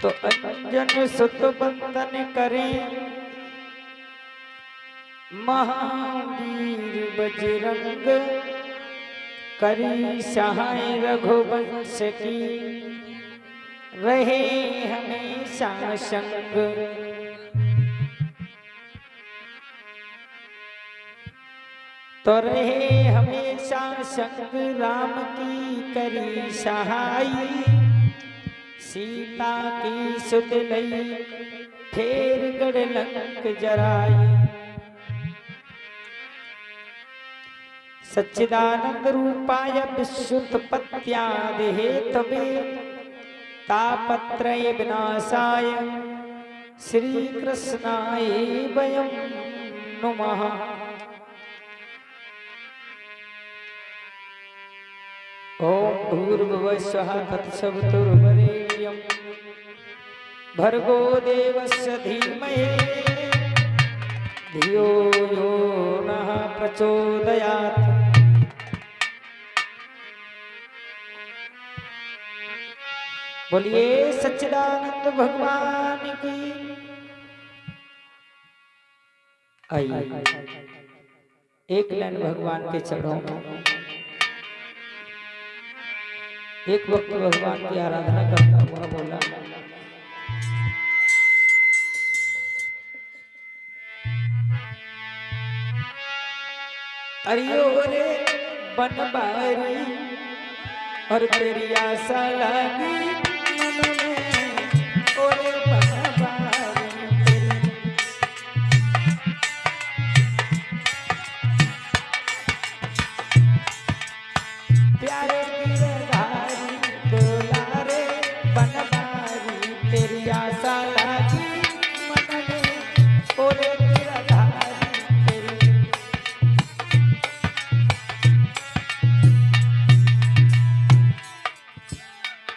तो अंजन सुत बंदन करें महावीर बजरंग करी सहाय रघुवंश की रहे हमेशा संग। तो रहे हमेशा संग राम की करी सहाय सीता की सुध लई फेर गढ़ लंक जराई। सच्चिदानंद रूपाय विश्वोत्पत्त्यादि हेतवे तापत्रय विनाशाय श्री कृष्णाय वयं नुमः। ओम भूर्भुवः स्वः तत्सवितुर्वरेण्यं भर्गो देवस्य धीमहि धियो यो नः प्रचोदयात्। बोलिए सच्चिदानंद भगवान की। आइए एक लाइन भगवान के चरणों में एक वक्त भगवान की आराधना करता हुआ बोला, अरियो रे बनबारी और तेरी आशा लगी मन में ओरे बनबारी तेरी। प्यारे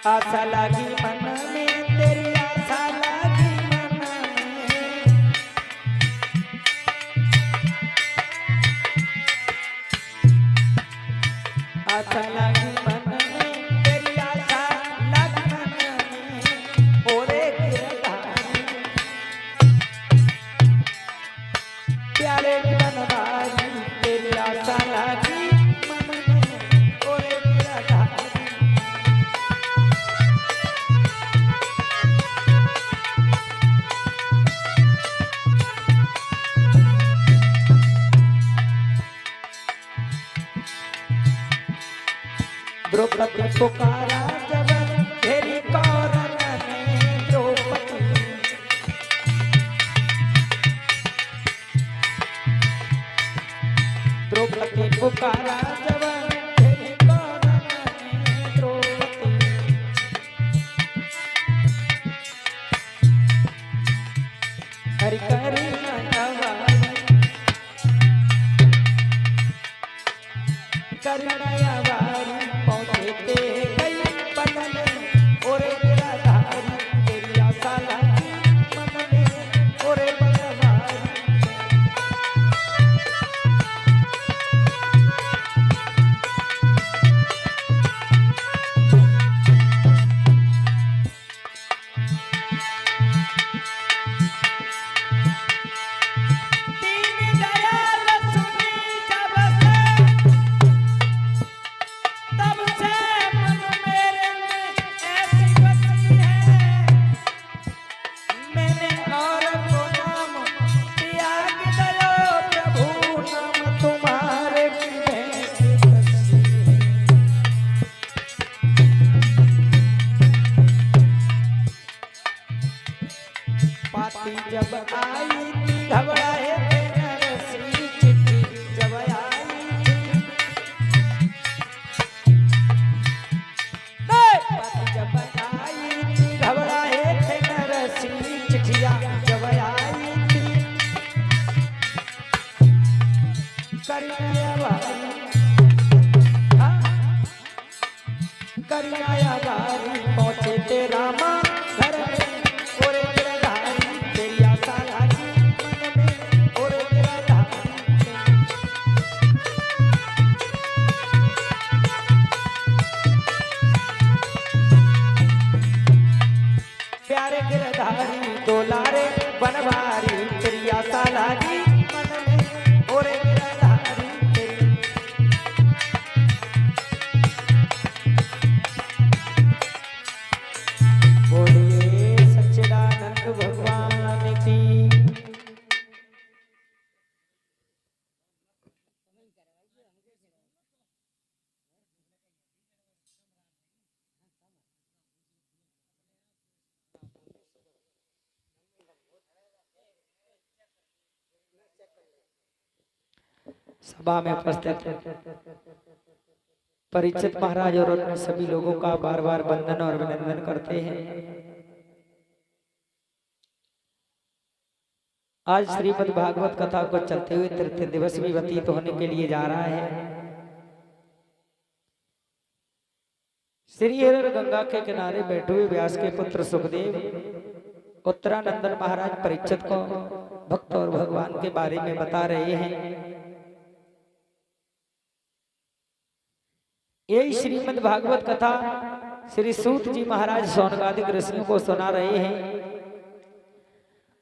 आशा लगी मन में तेरी आशा लगी मन में। आशा लगी मन में तेरी आशा लगी मन में ओरे गिरधारी प्यारे बनवारी तेरी आशा लगी मन में ओरे गिरधारी। द्रौपदी पुकारा जब घेरी कौरन ने द्रौपदी। द्रौपदी पुकारा जब घेरी कौरन ने द्रौपदी। हरि करी नयवारी करी नयवारी पहुँचते गई पतन ओरे गिरधारी तेरी आशा लगी मन में ओरे बनवारी। जब आई थी घबराए थे नरसी चिट्ठी जब आई थी। जब आई थी घबराए थे नरसी चिट्ठिया जब आई थी। करिया बारी पहुंचे ते रामा घर में ओरे गिरधारी तेरी आशा लगी मन में ओरे गिरधारी। प्यारे सभा में उपस्थित परीक्षित महाराज और अन्य सभी लोगों का बार बार वंदन और अभिनंदन करते हैं। आज श्रीमद् भागवत कथा को चलते हुए तृतीय दिवस भी व्यतीत होने के लिए जा रहा है। श्री हरिहर गंगा के किनारे बैठे हुए व्यास के पुत्र सुखदेव उत्तरानंदन महाराज परीक्षित को भक्त और भगवान के बारे में बता रहे हैं। यही श्रीमद् भागवत कथा श्री सूत जी महाराज शौनकादिक ऋषियों को सुना रहे हैं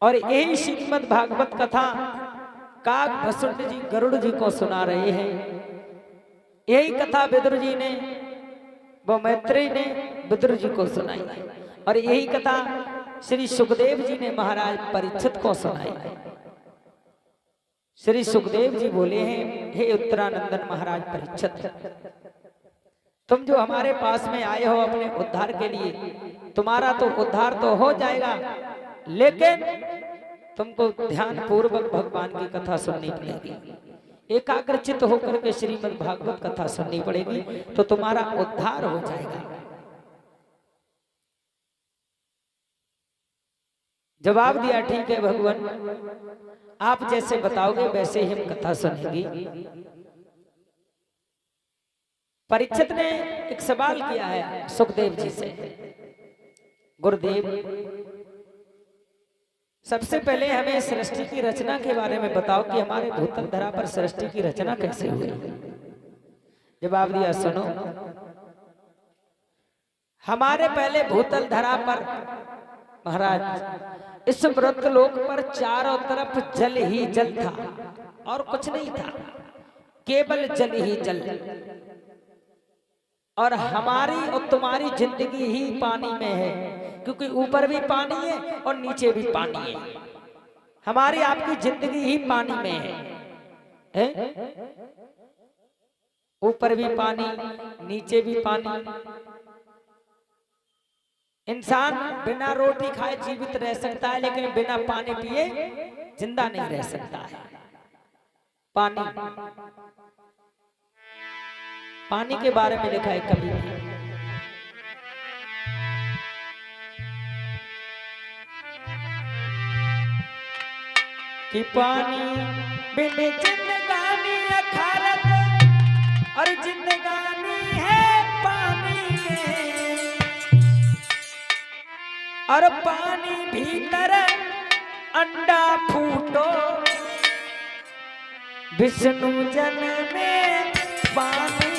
और यही श्रीमद् भागवत कथा काक भसुंड जी गरुड़ जी को सुना रहे हैं। यही कथा विदुर जी ने वो मैत्रेय ने विदुर जी को सुनाई और यही कथा श्री सुखदेव जी ने महाराज परीक्षित को सुनाई। श्री सुखदेव जी बोले हैं, हे उत्तरानंदन महाराज परीक्षित, तुम जो हमारे पास में आए हो अपने उद्धार के लिए, तुम्हारा तो उद्धार तो हो जाएगा, लेकिन तुमको ध्यान पूर्वक भगवान की कथा सुननी पड़ेगी। एकाग्रचित होकर के श्रीमद् भागवत कथा सुननी पड़ेगी तो तुम्हारा उद्धार हो जाएगा। जवाब दिया, ठीक है भगवान, आप जैसे बताओगे वैसे ही हम कथा सुनेंगे। परीक्षित ने एक सवाल किया है सुखदेव जी से, गुरुदेव सबसे पहले हमें सृष्टि की रचना के बारे में बताओ कि हमारे भूतल धरा पर सृष्टि की रचना कैसे हुई। जवाब दिया, सुनो, हमारे पहले भूतल धरा पर महाराज इस मृतलोक पर चारों तरफ जल ही जल था और कुछ नहीं था, केवल जल ही जल। और हमारी और तुम्हारी जिंदगी ही पानी में है, क्योंकि ऊपर भी पानी है और नीचे भी पानी है। हमारी आपकी जिंदगी ही पानी में है? ऊपर भी पानी, नीचे भी पानी। इंसान बिना रोटी खाए जीवित रह सकता है, लेकिन बिना पानी पिए जिंदा नहीं रह सकता है। पानी के बारे में लिखा है कभी कि पानी बिन जिंदगानी अखारत और जिंदगानी है पानी में, और पानी भीतर अंडा फूटो विष्णु जन में पानी।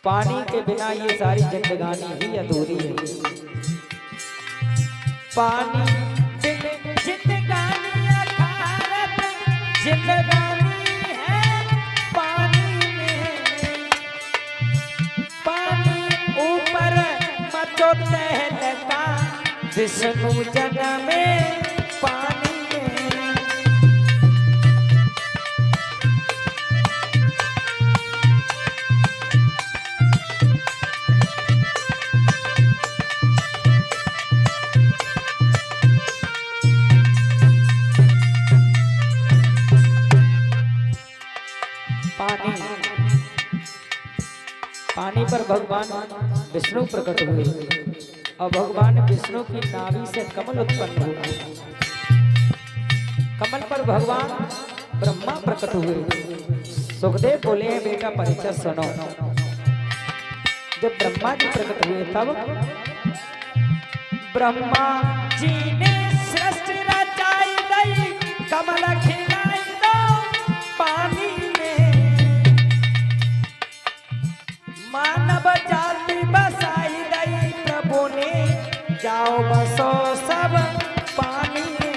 पानी के बिना ये सारी जिंदगानी ही अधूरी है। पानी बिन जिंदगानी अखारत, जिंदगानी है पानी में। पानी ऊपर मचो तहलका विष्णु जन में पानी। पानी पर भगवान विष्णु प्रकट हुए और भगवान विष्णु की नाभि से कमल उत्पन्न हुआ। कमल पर भगवान ब्रह्मा प्रकट हुए। सुखदेव बोले हैं, बेटा परीक्षित सुनो, जब ब्रह्मा जी प्रकट हुए तब ब्रह्मा जी ने सृष्टि रचाई गई, कमल खिलाई दो पानी में। मानव जाति बसाई गई प्रभु ने, जाओ बसो सब पानी में।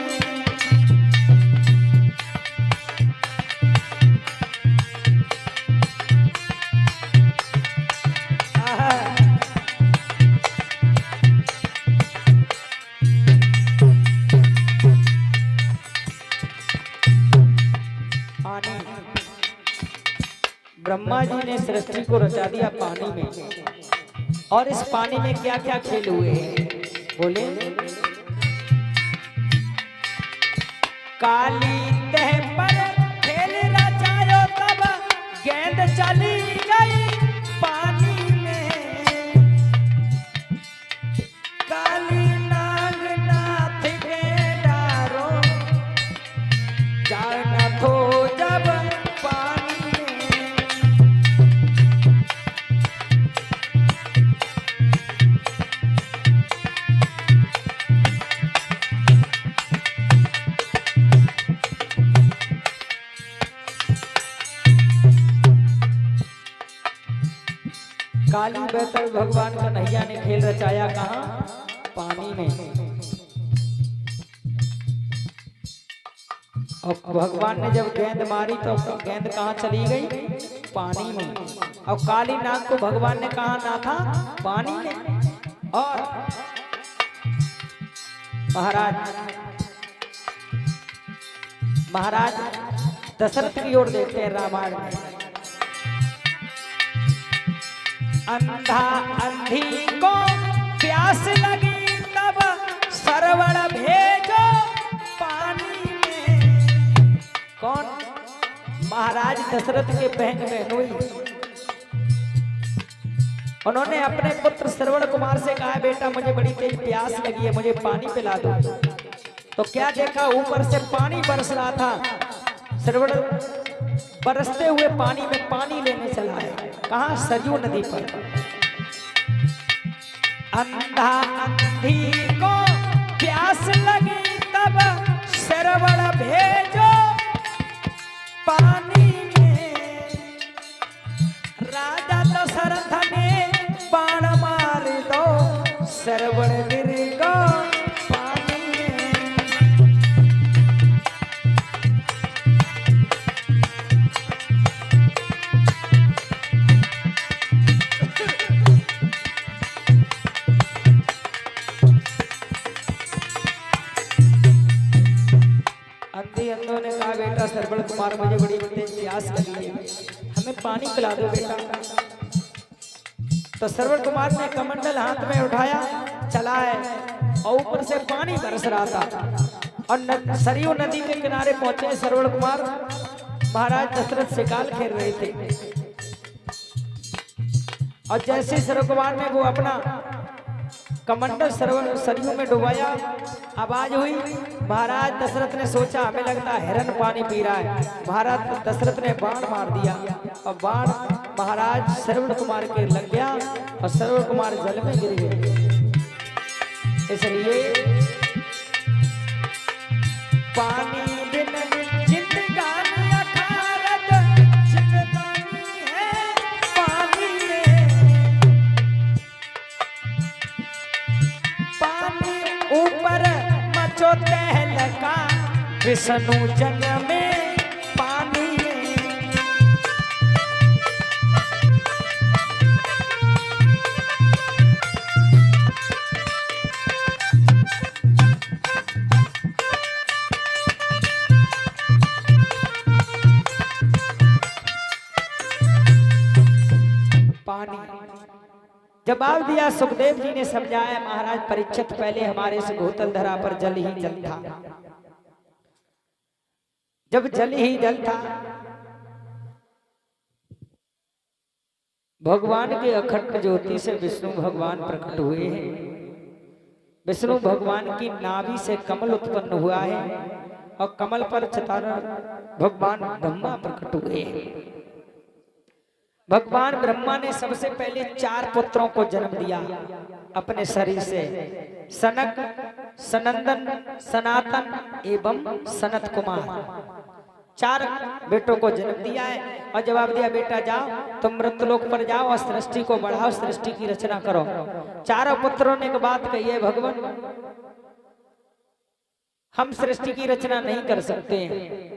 ब्रह्मा जी ने सृष्टि को रचा दिया पानी में, और इस पानी में क्या क्या खेल हुए हैं बोले। काली तह पर खेल रचायो तब गेंद चली गई पानी में, काली नागनाथ के डारो जाना थो जब पानी में। काली बहकर भगवान कन्हैया ने खेल रचाया कहाँ? पानी में। और भगवान ने जब गेंद मारी तो गेंद कहाँ चली गई? पानी में। और काली नाग को भगवान ने कहाँ ना था? पानी में। और महाराज दशरथ की ओर देखते हैं रामायण में। अंधा अंधी को प्यास लगी तब सरवण भेजो पानी में। कौन? महाराज दशरथ के बहन बहनोई। उन्होंने अपने पुत्र श्रवण कुमार से कहा, बेटा मुझे बड़ी तेज प्यास लगी है, मुझे पानी पिला दो। तो क्या देखा? ऊपर से पानी बरस रहा था। श्रवण बरसते हुए पानी में पानी लेने चला है। कहाँ? सरयू नदी पर। अंधा अंधी को प्यास लगी तब श्रवण भेजो पानी में। राजा दशरथ ने बाण मार दो, श्रवण गिर गो पानी में। अंधी अंधों ने कहा, बेटा श्रवण कुमार मुझे बड़ी तेज प्यास लगी है, हमें पानी पिला दो बेटा। तो श्रवण कुमार ने कमंडल हाथ में उठाया, चला है, और ऊपर से पानी बरस रहा था। और सरयू नदी के किनारे पहुंचे श्रवण कुमार। महाराज दशरथ शिकार खेल रहे थे, और जैसे श्रवण कुमार ने वो अपना कमंडल सरयू में डुबाया, आवाज हुई। महाराज दशरथ ने सोचा हमें लगता है हिरन पानी पी रहा है। महाराज दशरथ ने बाण मार दिया, और बाण महाराज श्रवण कुमार के लग गया, और श्रवण कुमार जल में गिर गए। इसलिए पानी बिन जिंदगानी अखारत, जिंदगानी है पानी में। पानी ऊपर मचो तहलका, विष्णु जग में पानी में। पानी जवाब दिया। सुखदेव जी ने समझाया, महाराज परीक्षित पहले हमारे इस भूतल धरा पर जल ही जल था। जब जल ही जल था, भगवान के अखंड ज्योति से विष्णु भगवान प्रकट हुए हैं। विष्णु भगवान की नाभि से कमल उत्पन्न हुआ है, और कमल पर चतारा भगवान ब्रह्मा प्रकट हुए हैं। भगवान ब्रह्मा ने सबसे पहले 4 पुत्रों को जन्म दिया अपने शरीर से। सनक, सनंदन, सनातन एवं सनत कुमार, 4 बेटों को जन्म दिया है। और जवाब दिया, बेटा जाओ तुम मृतलोक पर जाओ और सृष्टि को बढ़ाओ, सृष्टि की रचना करो। 4 पुत्रों ने एक बात कही है, भगवान हम सृष्टि की रचना नहीं कर सकते हैं,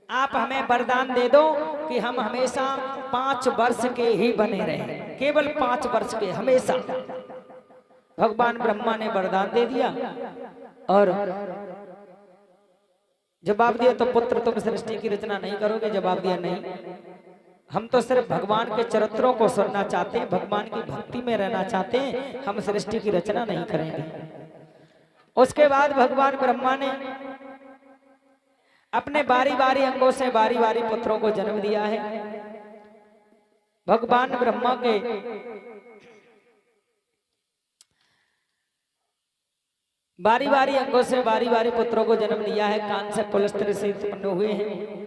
आप हमें वरदान दे दो कि हम हमेशा 5 वर्ष के ही बने रहें, केवल 5 वर्ष के हमेशा। भगवान ब्रह्मा ने वरदान दे दिया, और जवाब दिया तो पुत्र तुम सृष्टि की रचना नहीं करोगे? जवाब दिया नहीं, हम तो सिर्फ भगवान के चरित्रों को सुनना चाहते हैं, भगवान की भक्ति में रहना चाहते हैं, हम सृष्टि की रचना नहीं करेंगे। उसके बाद भगवान ब्रह्मा ने अपने बारी बारी अंगों से बारी बारी पुत्रों को जन्म दिया है। भगवान ब्रह्मा के बारी बारी अंगों से बारी बारी पुत्रों को जन्म दिया है। कान से पुलस्त्य ऋषि उत्पन्न हुए हैं,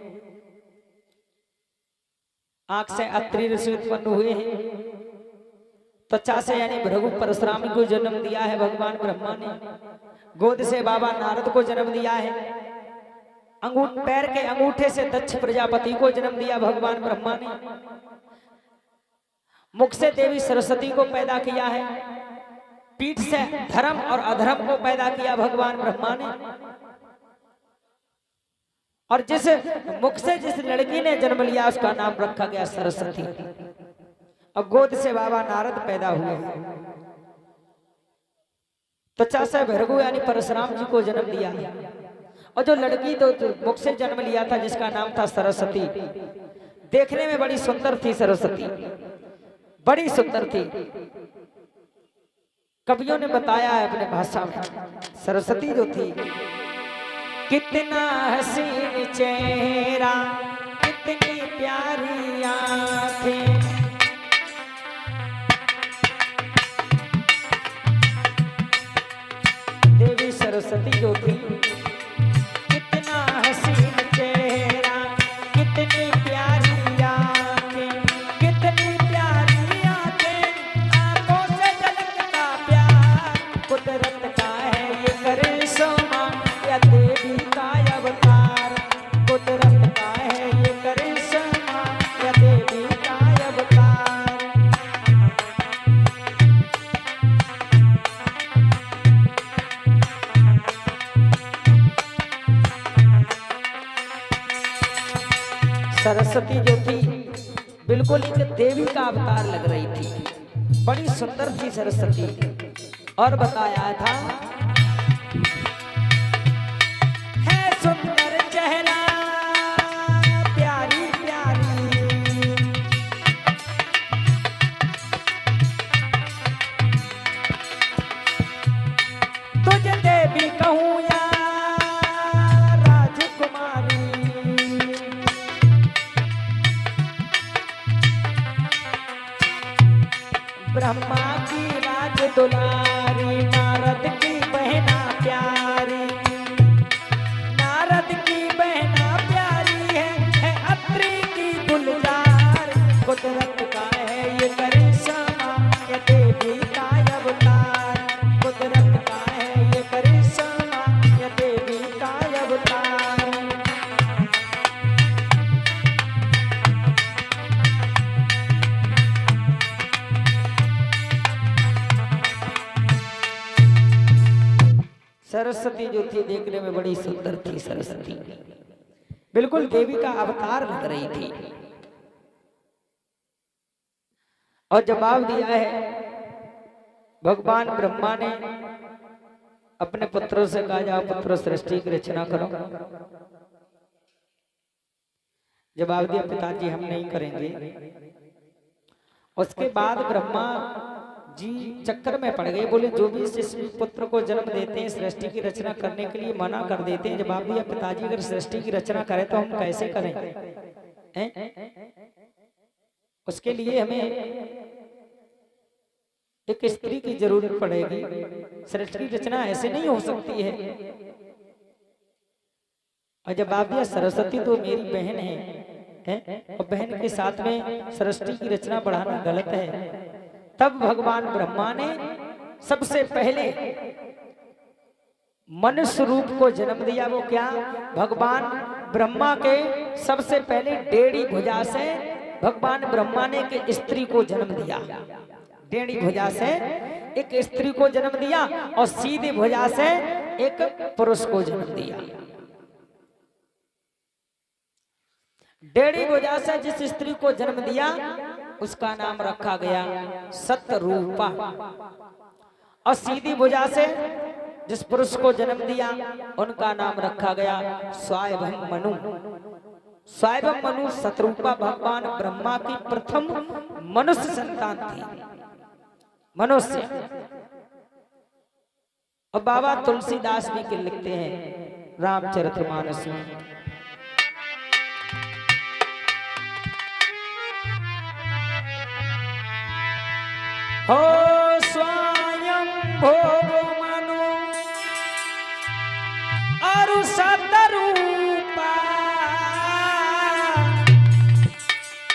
आंख से अत्रि ऋषि उत्पन्न हुए हैं, त्वचा से यानी भृगु परशुराम को जन्म दिया है भगवान ब्रह्मा ने। गोद से बाबा नारद को जन्म दिया है। पैर के अंगूठे से दक्ष प्रजापति को जन्म दिया भगवान ब्रह्मा ने। मुख से देवी सरस्वती को पैदा किया है। पीठ से धर्म और अधर्म को पैदा किया भगवान ब्रह्मा ने। और जिस मुख से जिस लड़की ने जन्म लिया उसका नाम रखा गया सरस्वती। और गोद से बाबा नारद पैदा हुए। त्वचा से भृगु यानी परशुराम जी को जन्म दिया। और जो लड़की तो मुख से जन्म लिया था जिसका नाम था सरस्वती, देखने में बड़ी सुंदर थी सरस्वती, बड़ी सुंदर थी। कवियों ने बताया है अपने भाषा में, सरस्वती जो थी, कितना हसीन चेहरा, कितनी प्यारी आंखें, देवी सरस्वती जो थी, कितना हसीन चेहरा, कितनी प्यारी आंखें, कितनी प्यारी आंखें, आंखों से झलकता प्यार, कुदरत का है ये करिश्मा या देवी का अवतार, कुदरत का है ये करिश्मा या देवी का अवतार। सरस्वती जो थी बिल्कुल एक देवी का अवतार लग रही थी, बड़ी सुंदर थी सरस्वती। और बताया था है सुंदर चेहरा, प्यारी प्यारी, तुझे देवी कहूँ या राजकुमारी, ब्रह्मा की राज दुलारी, नारद की बहना प्यारी, नारद की बहना प्यारी है अत्रि की गुलजार, कुदरत का है ये करिश्मा ये देवी का अवतार, कुदरत का है ये करिश्मा ये देवी का अवतार। सरस्वती जो थी देखने में बड़ी सुंदर थी सरस्वती, बिल्कुल देवी का अवतार लग रही थी। और जवाब दिया है भगवान ब्रह्मा ने अपने पुत्रों से कहा, जाओ पुत्रों सृष्टि की रचना करो। जवाब दिया पिताजी हम नहीं करेंगे। उसके बाद ब्रह्मा जी चक्कर में पड़ गए, बोले जो भी इस पुत्र को जन्म देते हैं सृष्टि की रचना करने के लिए मना कर देते हैं। जवाब दिया पिताजी अगर सृष्टि की रचना करें तो हम कैसे करें उसके लिए हमें एक स्त्री की जरूरत पड़ेगी, सृष्टि की रचना ऐसे नहीं हो सकती है। और जवाब दिया सरस्वती तो मेरी बहन है और बहन के साथ में सृष्टि की रचना बढ़ाना गलत है। तब भगवान ब्रह्मा ने सबसे पहले मनुष्य रूप को जन्म दिया। वो क्या, भगवान ब्रह्मा के सबसे पहले टेढ़ी भुजा से भगवान ब्रह्मा ने एक स्त्री को जन्म दिया। टेढ़ी भुजा से एक स्त्री को जन्म दिया और सीधी भुजा से एक पुरुष को जन्म दिया। टेढ़ी भुजा से जिस स्त्री को जन्म दिया उसका नाम रखा गया सतरूपा, और सीधी भुजा से जिस पुरुष को जन्म दिया उनका नाम रखा गया स्वायंभव मनु। स्वयं मनु शत्रुपा भगवान ब्रह्मा की प्रथम मनुष्य संतान थी, मनुष्य। और बाबा तुलसीदास जी के लिखते हैं रामचरितमानस में, हो स्वयं भोग मनु और सतरूपा,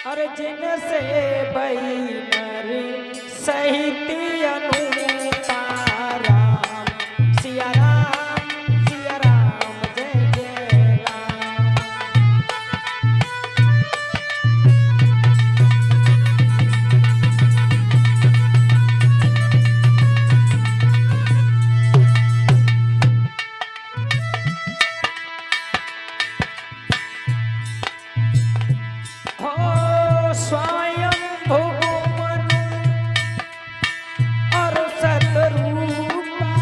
और जिनसे बैनर सहित अनुपा। राम सिया राम जय जय राम। हो स्वयं भोग मनु और सतरूपा,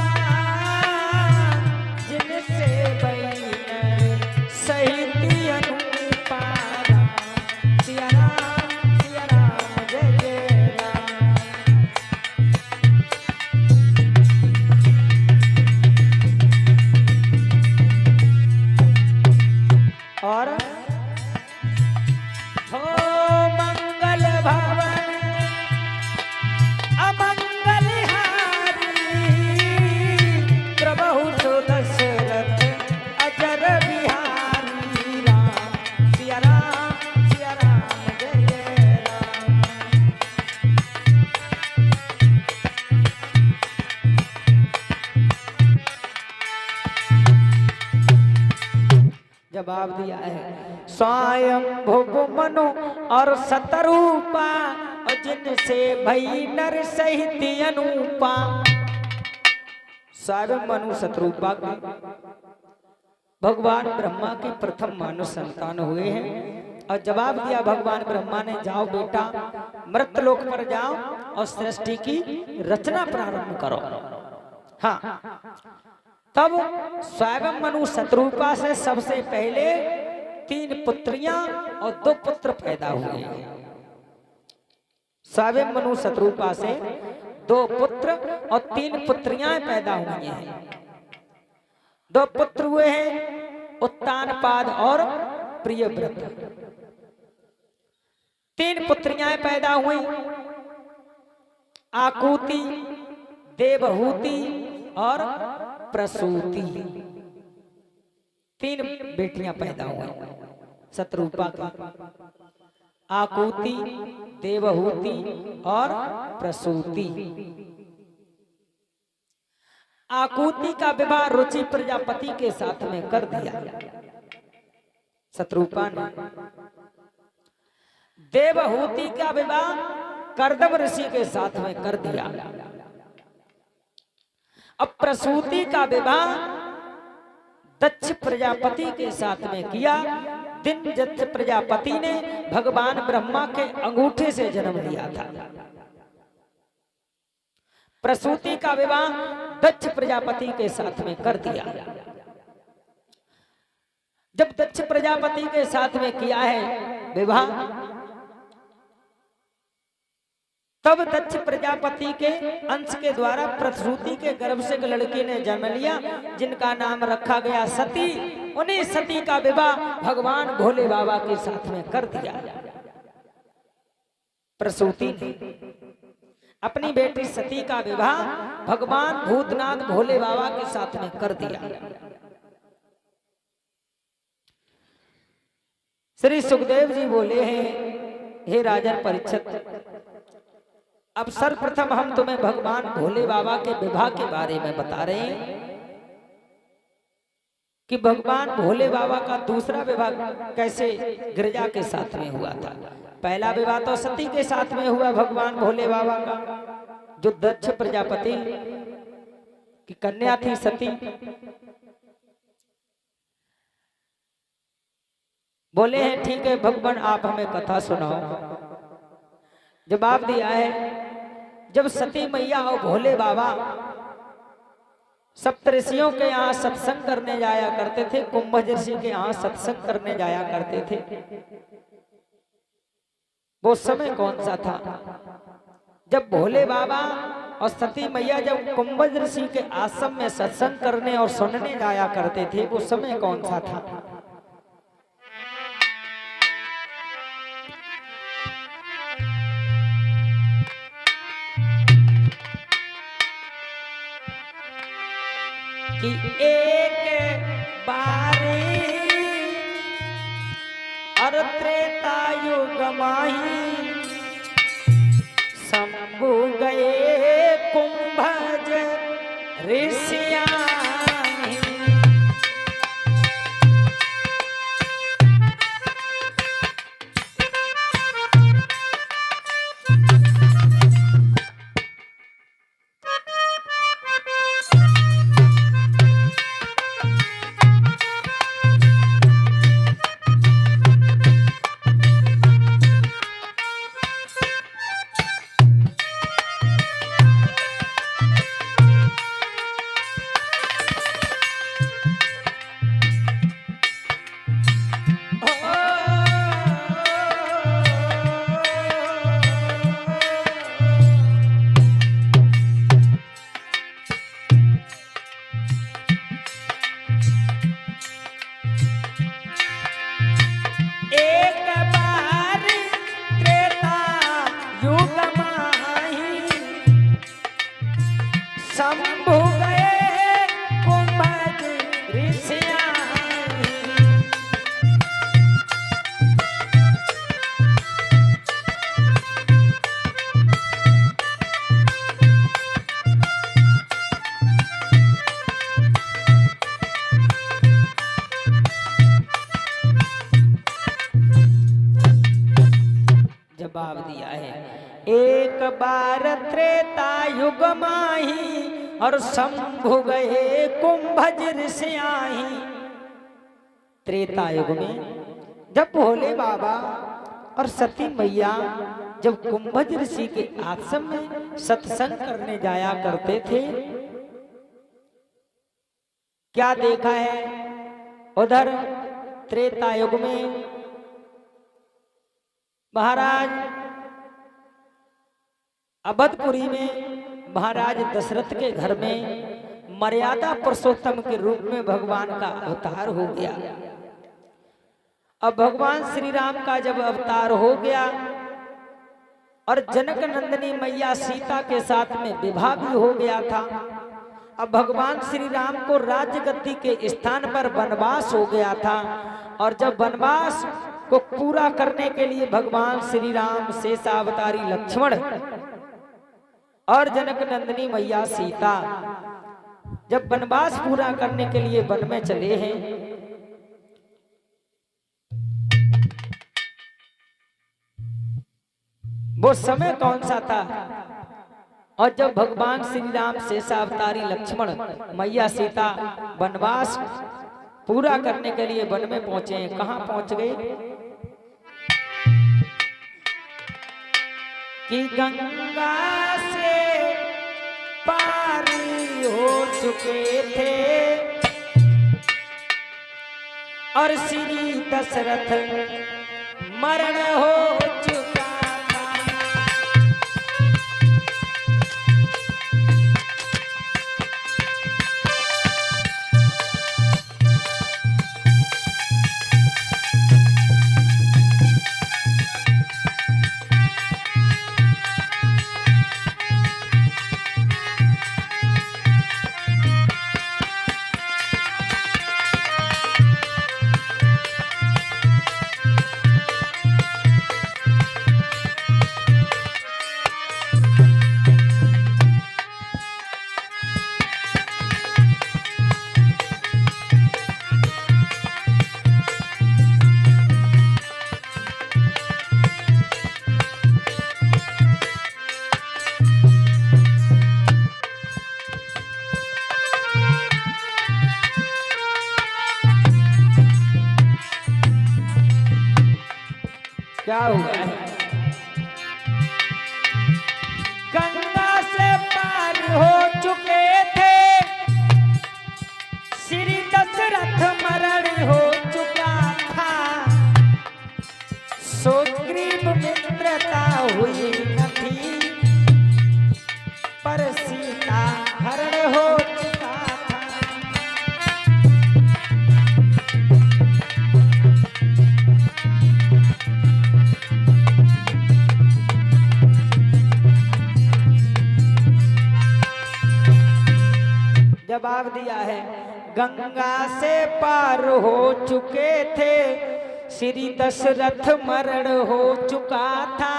जिनसे बैनर सहित अनुपा। राम सिया राम जय जय राम। और हो मंगल भवन अमंगल हारी, प्रभु सुदशरथ अजर बिहारी। राम सिया राम जय जय राम। जवाब दिया है स्वयं भोग मनु और सतरूपा, और जिनसे भई नर सहित अनुपा। स्वयं मनु शत्रुपा के भगवान ब्रह्मा के प्रथम मानव संतान हुए हैं। और जवाब दिया भगवान ब्रह्मा ने, जाओ बेटा मृतलोक पर जाओ और सृष्टि की रचना प्रारंभ करो। हाँ, तब स्वयं मनु शत्रुपा से सबसे पहले 3 पुत्रियां और 2 पुत्र पैदा हुए। स्वयं मनु शत्रुपा से 2 पुत्र और 3 पुत्रियां पैदा हुई हैं। 2 पुत्र हुए हैं उत्तानपाद और प्रियव्रत। 3 पुत्रियां पैदा हुई, आकुति, देवहूति और प्रसूति। 3 बेटियां पैदा हुई शत्रुपा की, आकुति, देवहूति और प्रसूति। आकुति का विवाह रुचि प्रजापति के साथ में कर दिया शत्रुपा ने। देवहूति का विवाह कर्दम ऋषि के साथ में कर दिया। अब प्रसूति का विवाह दक्ष प्रजापति के साथ में किया। दिन दक्ष प्रजापति ने भगवान ब्रह्मा के अंगूठे से जन्म लिया था। प्रसूति का विवाह दक्ष प्रजापति के साथ में कर दिया। जब दक्ष प्रजापति के साथ में किया है विवाह, तब दक्ष प्रजापति के अंश के द्वारा प्रसूति के गर्भ से एक लड़की ने जन्म लिया, जिनका नाम रखा गया सती। उन्हीं सती का विवाह भगवान भोले बाबा के साथ में कर दिया। प्रसूति ने अपनी बेटी सती का विवाह भगवान भूतनाथ भोले बाबा के साथ में कर दिया। श्री सुखदेव जी बोले हैं, हे राजन परीक्षित, अब सर्वप्रथम हम तुम्हें भगवान भोले बाबा के विवाह के बारे में बता रहे हैं कि भगवान भोले बाबा का दूसरा विवाह कैसे गिरिजा के साथ में हुआ था। पहला विवाह तो सती के साथ में हुआ भगवान भोले बाबा का, जो दक्ष प्रजापति की कन्या थी सती। बोले हैं ठीक है भगवान आप हमें कथा सुनाओ। जवाब दिया है, जब सती मैया और भोले बाबा सप्तऋषियों के यहाँ सत्संग करने जाया करते थे, कुंभज ऋषि के यहाँ सत्संग करने जाया करते थे। वो समय कौन सा था जब भोले बाबा और सती मैया जब कुंभज ऋषि के आश्रम में सत्संग करने और सुनने जाया करते थे, वो समय कौन सा था? कि एक बारी और त्रेता युग माही शंभु गए कुंभज ऋषिया। जवाब दिया है, एक बार त्रेता युग माही और शंभु गए कुंभज ऋषियाही। त्रेता युग में जब भोले बाबा और सती मैया जब कुंभज ऋषि के आश्रम में सत्संग करने जाया करते थे, क्या देखा है? उधर त्रेता युग में महाराज अवधपुरी में महाराज दशरथ के घर में मर्यादा पुरुषोत्तम के रूप में भगवान का अवतार हो गया। अब भगवान श्री राम का जब अवतार हो गया और जनक नंदिनी मैया सीता के साथ में विवाह भी हो गया था, अब भगवान श्री राम को राज्य गद्दी के स्थान पर वनवास हो गया था। और जब वनवास को पूरा करने के लिए भगवान श्री राम शेषावतारी लक्ष्मण और जनक नंदिनी मैया सीता जब वनवास पूरा करने के लिए वन में चले हैं, वो समय कौन सा था? और जब भगवान श्री राम शेषावतारी लक्ष्मण मैया सीता वनवास पूरा करने के लिए वन में पहुंचे हैं, कहां पहुंच गए? कि गंगा से पारी हो चुके थे और श्री दशरथ मरण हो चुका था। क्या हुआ है? गंगा से पार हो चुके थे जवाब दिया है, गंगा से पार हो चुके थे, श्री दशरथ मरण हो चुका था,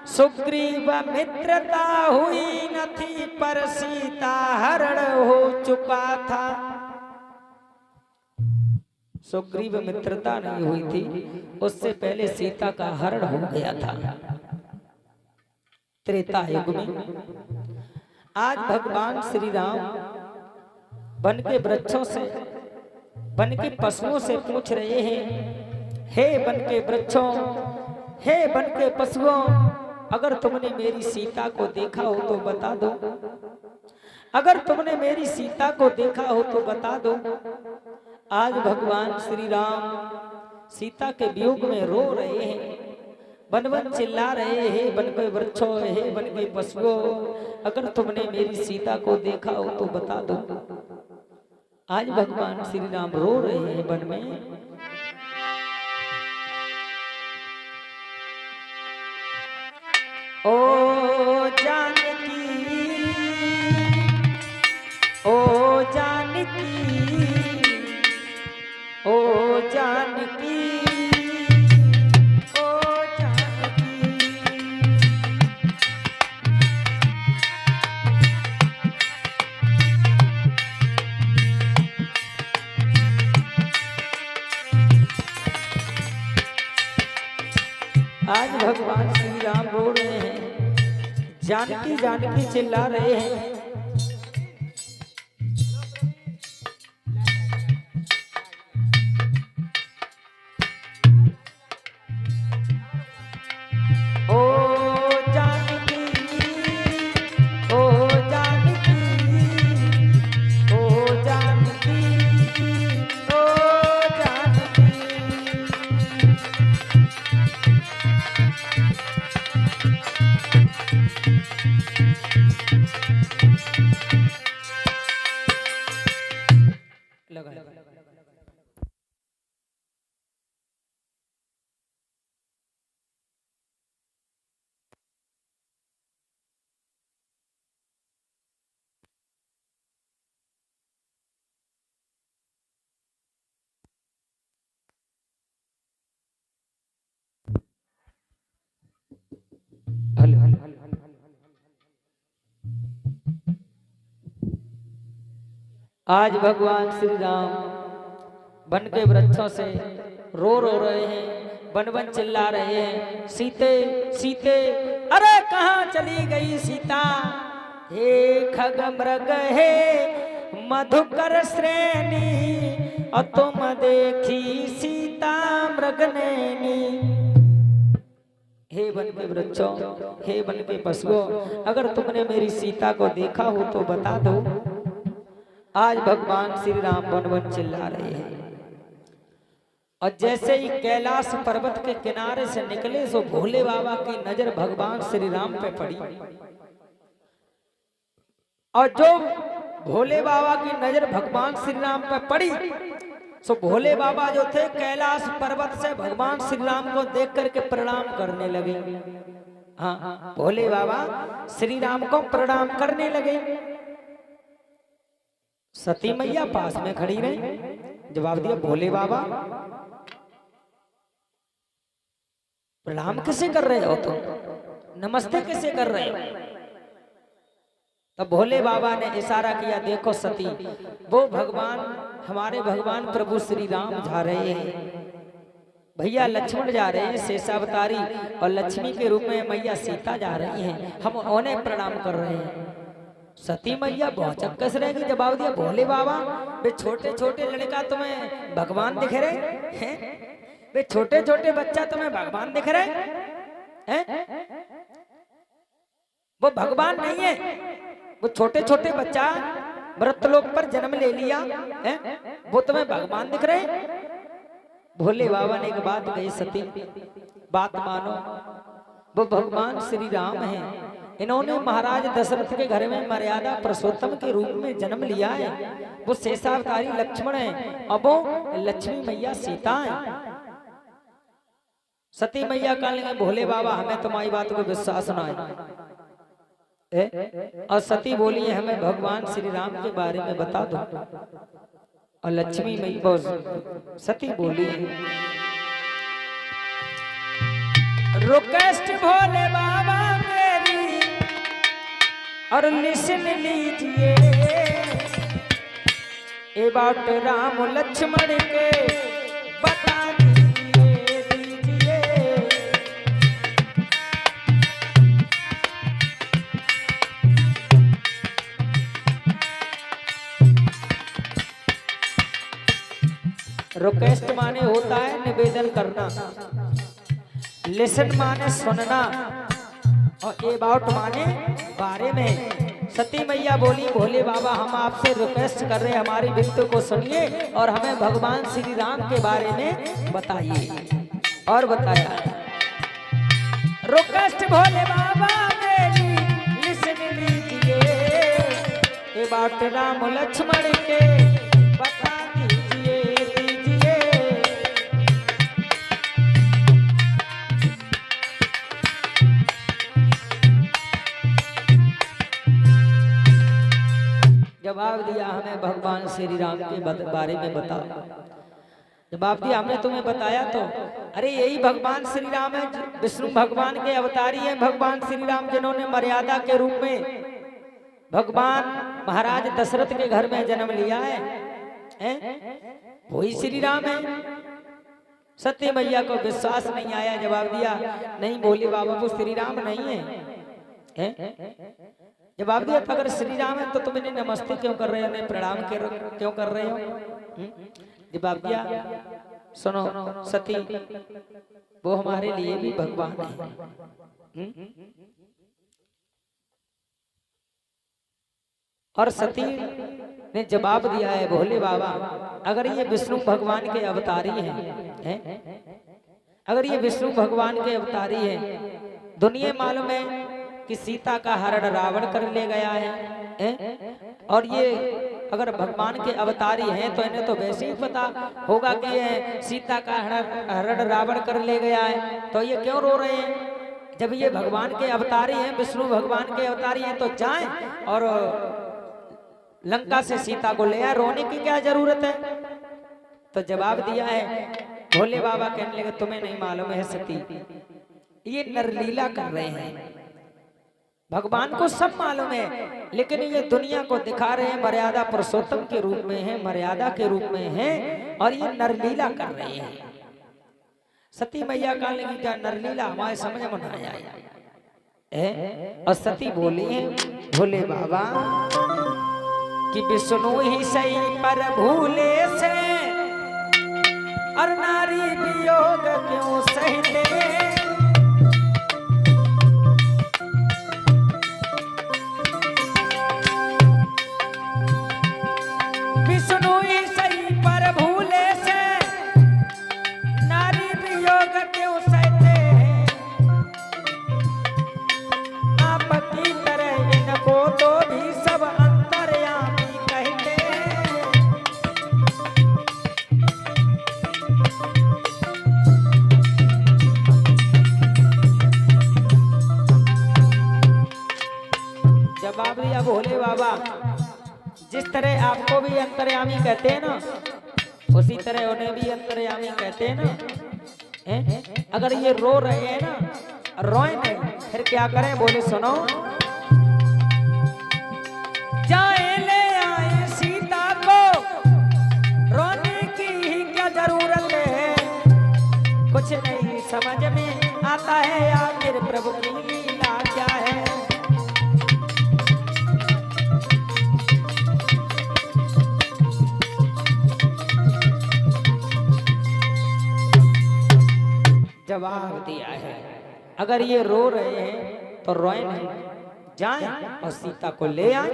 सुग्रीव मित्रता हुई न थी, पर सीता हरण हो चुका था। सुग्रीव मित्रता नहीं हुई थी, उससे पहले सीता का हरण हो गया था त्रेता युग में। आज भगवान श्री राम वन के वृक्षों से, वन के पशुओं से पूछ रहे हैं, हे वन के वृक्षों, हे वन के पशुओं, अगर तुमने मेरी सीता को देखा हो तो बता दो, अगर तुमने मेरी सीता को देखा हो तो बता दो। आज भगवान श्री राम सीता के वियोग में रो रहे हैं, वन वन चिल्ला रहे हैं, वन के वृक्षों, हे वन के पशुओं, अगर तुमने मेरी सीता को देखा हो तो बता दो। आज भगवान श्री राम रो रहे हैं वन में। ओ जानकी, ओ जानकी, ओ जानकी, आज भगवान श्री राम रो रहे हैं, जानकी जानकी चिल्ला रहे हैं। आज भगवान श्री राम वन के वृक्षों से रो रहे हैं, वन वन चिल्ला रहे हैं, सीते सीते, अरे कहाँ चली गई सीता, हे खग मृग हे मधुकर श्रेणी, और तुम देखी सीता मृगनैनी। हे वन के वृक्षों, हे वन के पशुओं, अगर तुमने मेरी सीता को देखा हो तो बता दो। आज भगवान श्री राम वन वन चिल्ला रहे हैं। और जैसे ही कैलाश पर्वत के किनारे से निकले, सो भोले बाबा की नजर भगवान श्री राम पे पड़ी, और जो भोले बाबा की नजर भगवान श्री राम पे पड़ी, सो भोले बाबा जो थे कैलाश पर्वत से भगवान श्री राम को देख करके प्रणाम करने लगे। हाँ, भोले बाबा श्री राम को प्रणाम करने लगे। सती मैया पास में खड़ी रही, जवाब दिया, भोले बाबा प्रणाम किसे कर रहे हो तुम, नमस्ते किसे कर रहे हो। तब भोले बाबा ने इशारा किया, देखो सती, वो भगवान, हमारे भगवान प्रभु श्री राम जा रहे हैं, भैया लक्ष्मण जा रहे हैं शेषावतारी, और लक्ष्मी के रूप में मैया सीता जा रही हैं, हम उन्हें प्रणाम कर रहे हैं। सती मैया बहुत चक्कस रहेगी, जवाब दिया, भोले बाबा वे छोटे छोटे लड़का तुम्हें भगवान दिख रहे हैं, वे छोटे छोटे बच्चा तुम्हें भगवान दिख रहे हैं, वो भगवान नहीं है, वो छोटे छोटे बच्चा मृतलोक पर जन्म ले लिया है, वो तुम्हें भगवान दिख रहे हैं। भोले बाबा ने एक बात कही, सती बात मानो, वो भगवान श्री राम हैं, इन्होंने महाराज दशरथ के घर में मर्यादा पुरुषोत्तम के रूप में जन्म लिया है, वो शेषावतारी लक्ष्मण है, अब वो लक्ष्मी मैया सीता है। सती मैया कहने लगे, भोले बाबा हमें तुम्हारी बात को विश्वास न है, और सती बोली हमें भगवान श्री राम के बारे में बता दो। और लक्ष्मी मई बहुत सती बोली रिक्वेस्ट भोले बाबा मेरी और लिसन लीजिए ए बात राम लक्ष्मण के बता दीजिए। रिक्वेस्ट माने होता है निवेदन करना, लिसन माने सुनना और अबाउट माने बारे में। सती मैया बोली भोले बाबा हम आपसे रिक्वेस्ट कर रहे हैं, हमारी विनती को सुनिए और हमें भगवान श्री राम के बारे में बताइए। और बताया रिक्वेस्ट भोले बाबा मेरी लिसन लीजिए ये बात राम लक्ष्मण के बता दीजिए। जवाब दिया हमें भगवान श्री राम के बारे में बता। जवाब दिया हमने तुम्हें बताया तो अरे यही भगवान श्री राम है, विष्णु भगवान के अवतारी हैं भगवान श्री राम, जिन्होंने मर्यादा के रूप में भगवान महाराज दशरथ के घर में जन्म लिया है, वही श्री राम है। सत्य मैया को विश्वास नहीं आया, जवाब दिया नहीं भोले बाबा वो श्री राम नहीं है। जवाब दिया था अगर श्री राम है तो तुम इन्हें नमस्ते क्यों कर रहे हो, इन्हें प्रणाम क्यों कर रहे हो। जवाब दिया सुनो सती वो हमारे लिए भी भगवान है। और सती ने जवाब दिया है भोले बाबा अगर ये विष्णु भगवान के अवतारी हैं, अगर ये विष्णु भगवान के अवतारी हैं, दुनिया मालूम है कि सीता का हरण रावण कर ले गया है, और ये अगर भगवान के अवतारी हैं तो इन्हें तो वैसे ही पता होगा कि ये सीता का हरण रावण कर ले गया है, तो ये क्यों रो रहे हैं। जब ये भगवान के अवतारी हैं, विष्णु भगवान के अवतारी हैं, तो जाएं और लंका से सीता को ले आए, रोने की क्या जरूरत है। तो जवाब दिया है भोले बाबा कहने लगे तुम्हें नहीं मालूम है सती, ये नरलीला कर रहे हैं, भगवान को सब मालूम है लेकिन ये दुनिया को दिखा रहे हैं मर्यादा पुरुषोत्तम के रूप में है, मर्यादा के रूप में है, और ये नरलीला कर रहे हैं। सती मैया कहने लगी क्या नरलीला हमारे समझ में ना आया। और सती बोली है भोले बाबा कि विष्णु ही सही पर भूले से और नारी वियोग क्यों सहते। विष्णु ही सही पर भूले से नारी वियोग क्यों सहते हैं। आपकी तरह इनको तो भी सब अंतर्यामी कहते हैं। जवाब दिया भोले बाबा जिस तरह आपको भी अंतर्यामी कहते हैं ना, उसी तरह उन्हें भी अंतर्यामी कहते हैं ना। अगर ये रो रहे हैं ना, रोए नहीं फिर क्या करें बोले सुनो। जाए ले आए सीता को रोने की ही क्या जरूरत है। कुछ नहीं समझ में आता है आखिर प्रभु की लीला क्या है। जवाब दिया है अगर ये रो रहे हैं तो रोए नहीं, जाएं और सीता को ले आए।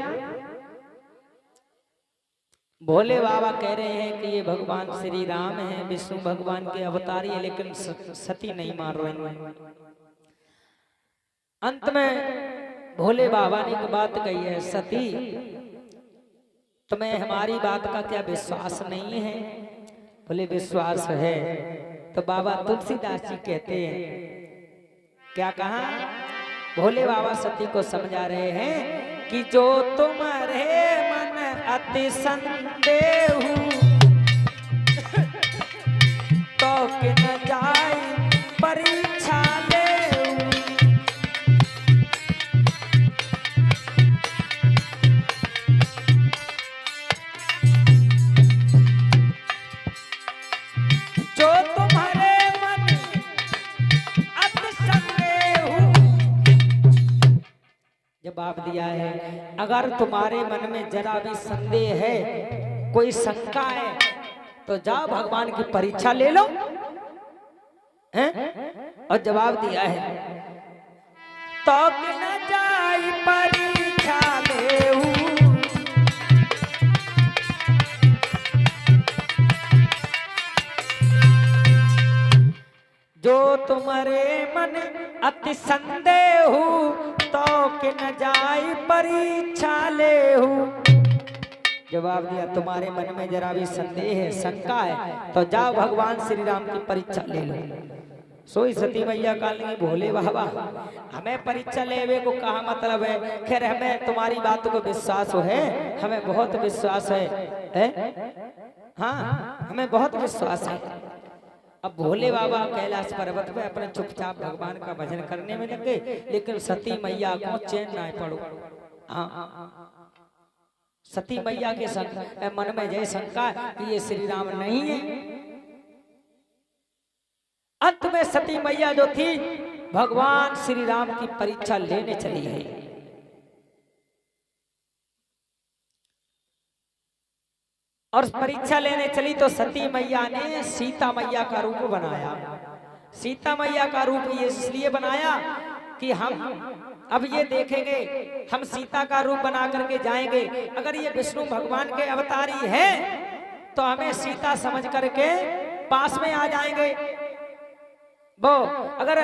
भोले बाबा कह रहे हैं कि ये भगवान श्री राम हैं, विष्णु भगवान के अवतारी है, लेकिन सती नहीं मान रही हैं। अंत में भोले बाबा ने एक बात कही है सती तुम्हें हमारी बात का क्या विश्वास नहीं है। बोले विश्वास है। तो बाबा तुलसीदास जी कहते हैं क्या कहा भोले बाबा सती को समझा रहे हैं कि जो तुम्हारे मन अति संदेह तो कि न जाए परीक्षा ले। जो तुम्हारे मन अति संदेह, जवाब दिया है अगर तुम्हारे मन में जरा भी संदेह है, कोई शंका है, तो जाओ भगवान की परीक्षा ले लो। हैं? और जवाब दिया है तो कि न जाई परीक्षा लेऊ। जो तुम्हारे मन अति संदेह तो कि न जाई परीक्षा लेऊ। जवाब दिया तुम्हारे मन में जरा भी संदेह है, शंका है, तो जाओ भगवान श्री राम की परीक्षा ले लो। सोई सती मैया काली भोले बाबा हमें परीक्षा लेवे को कहा मतलब है। खैर हमें तुम्हारी बात को विश्वास है, हमें बहुत विश्वास है? हाँ हमें बहुत विश्वास है। अब भोले बाबा कैलाश पर्वत पे अपने चुपचाप भगवान का भजन करने में लग गए, लेकिन सती मैया को चैन ना पड़ो। सती मैया के मन में जय शंका कि ये श्री राम नहीं है। अंत में सती मैया जो थी भगवान श्री राम की परीक्षा लेने चली है। और परीक्षा लेने चली तो सती मैया ने सीता मैया का रूप बनाया। सीता मैया का रूप ये इसलिए बनाया कि हम अब ये देखेंगे, हम सीता का रूप बना करके जाएंगे, अगर ये विष्णु भगवान के अवतारी है तो हमें सीता समझ करके पास में आ जाएंगे। वो अगर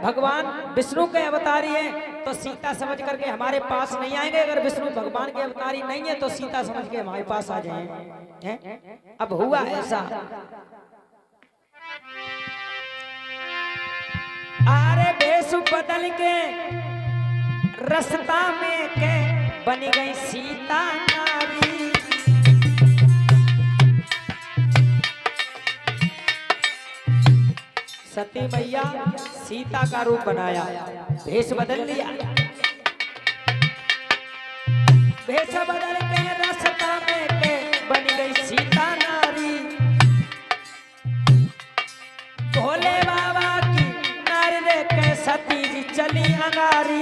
भगवान विष्णु के अवतारी हैं तो सीता समझ करके हमारे पास नहीं आएंगे, अगर विष्णु भगवान के अवतारी नहीं है तो सीता समझ के हमारे पास आ जाएंगे। अब हुआ ऐसा, अरे वेश बदल के रास्ता में के बन गई सीता नारी। सती मैया सीता का रूप बनाया, भेष बदल लिया, भेष बदल के रास्ता में के बन गई सीता नारी। भोले बाबा की नारी रे के सती जी चली अंगारी।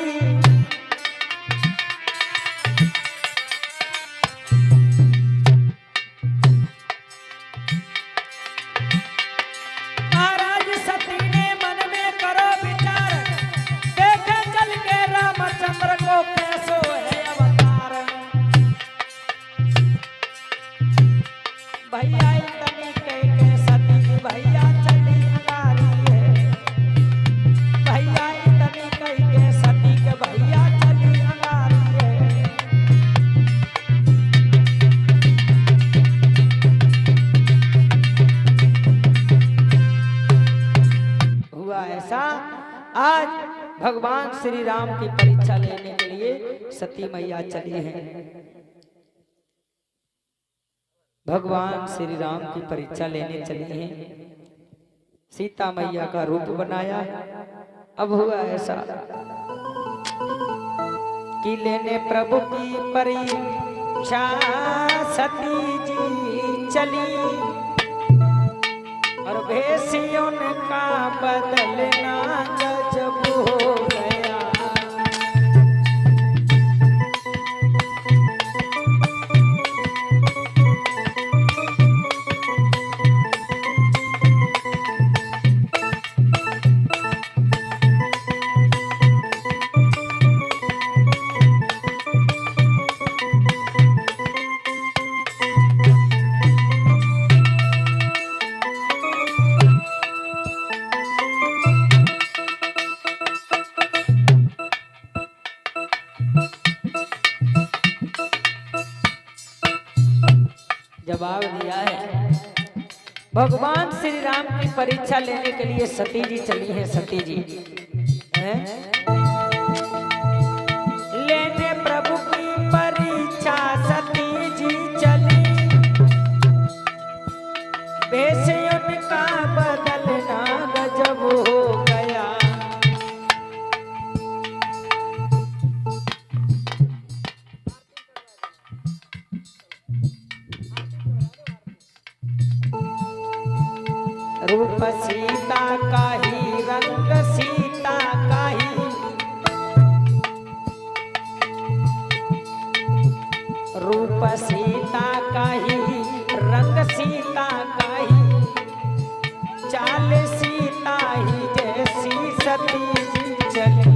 आज भगवान श्री राम की परीक्षा लेने के लिए सती मैया चली है। भगवान श्री राम की परीक्षा लेने चली है, सीता मैया का रूप बनाया। अब हुआ ऐसा कि लेने प्रभु की परीक्षा सती जी चली और भेषियों का बदलना गजब हो गया। जवाब दिया है भगवान श्री राम की परीक्षा लेने के लिए सती जी चली है। सती जी हैं भेष उनका बदलना गजब हो गया। रूप सीता का ही रंग सीता का ही, रूप सीता का ही रंग सीता का ही, चाल सीता ही जैसी सती जी चली।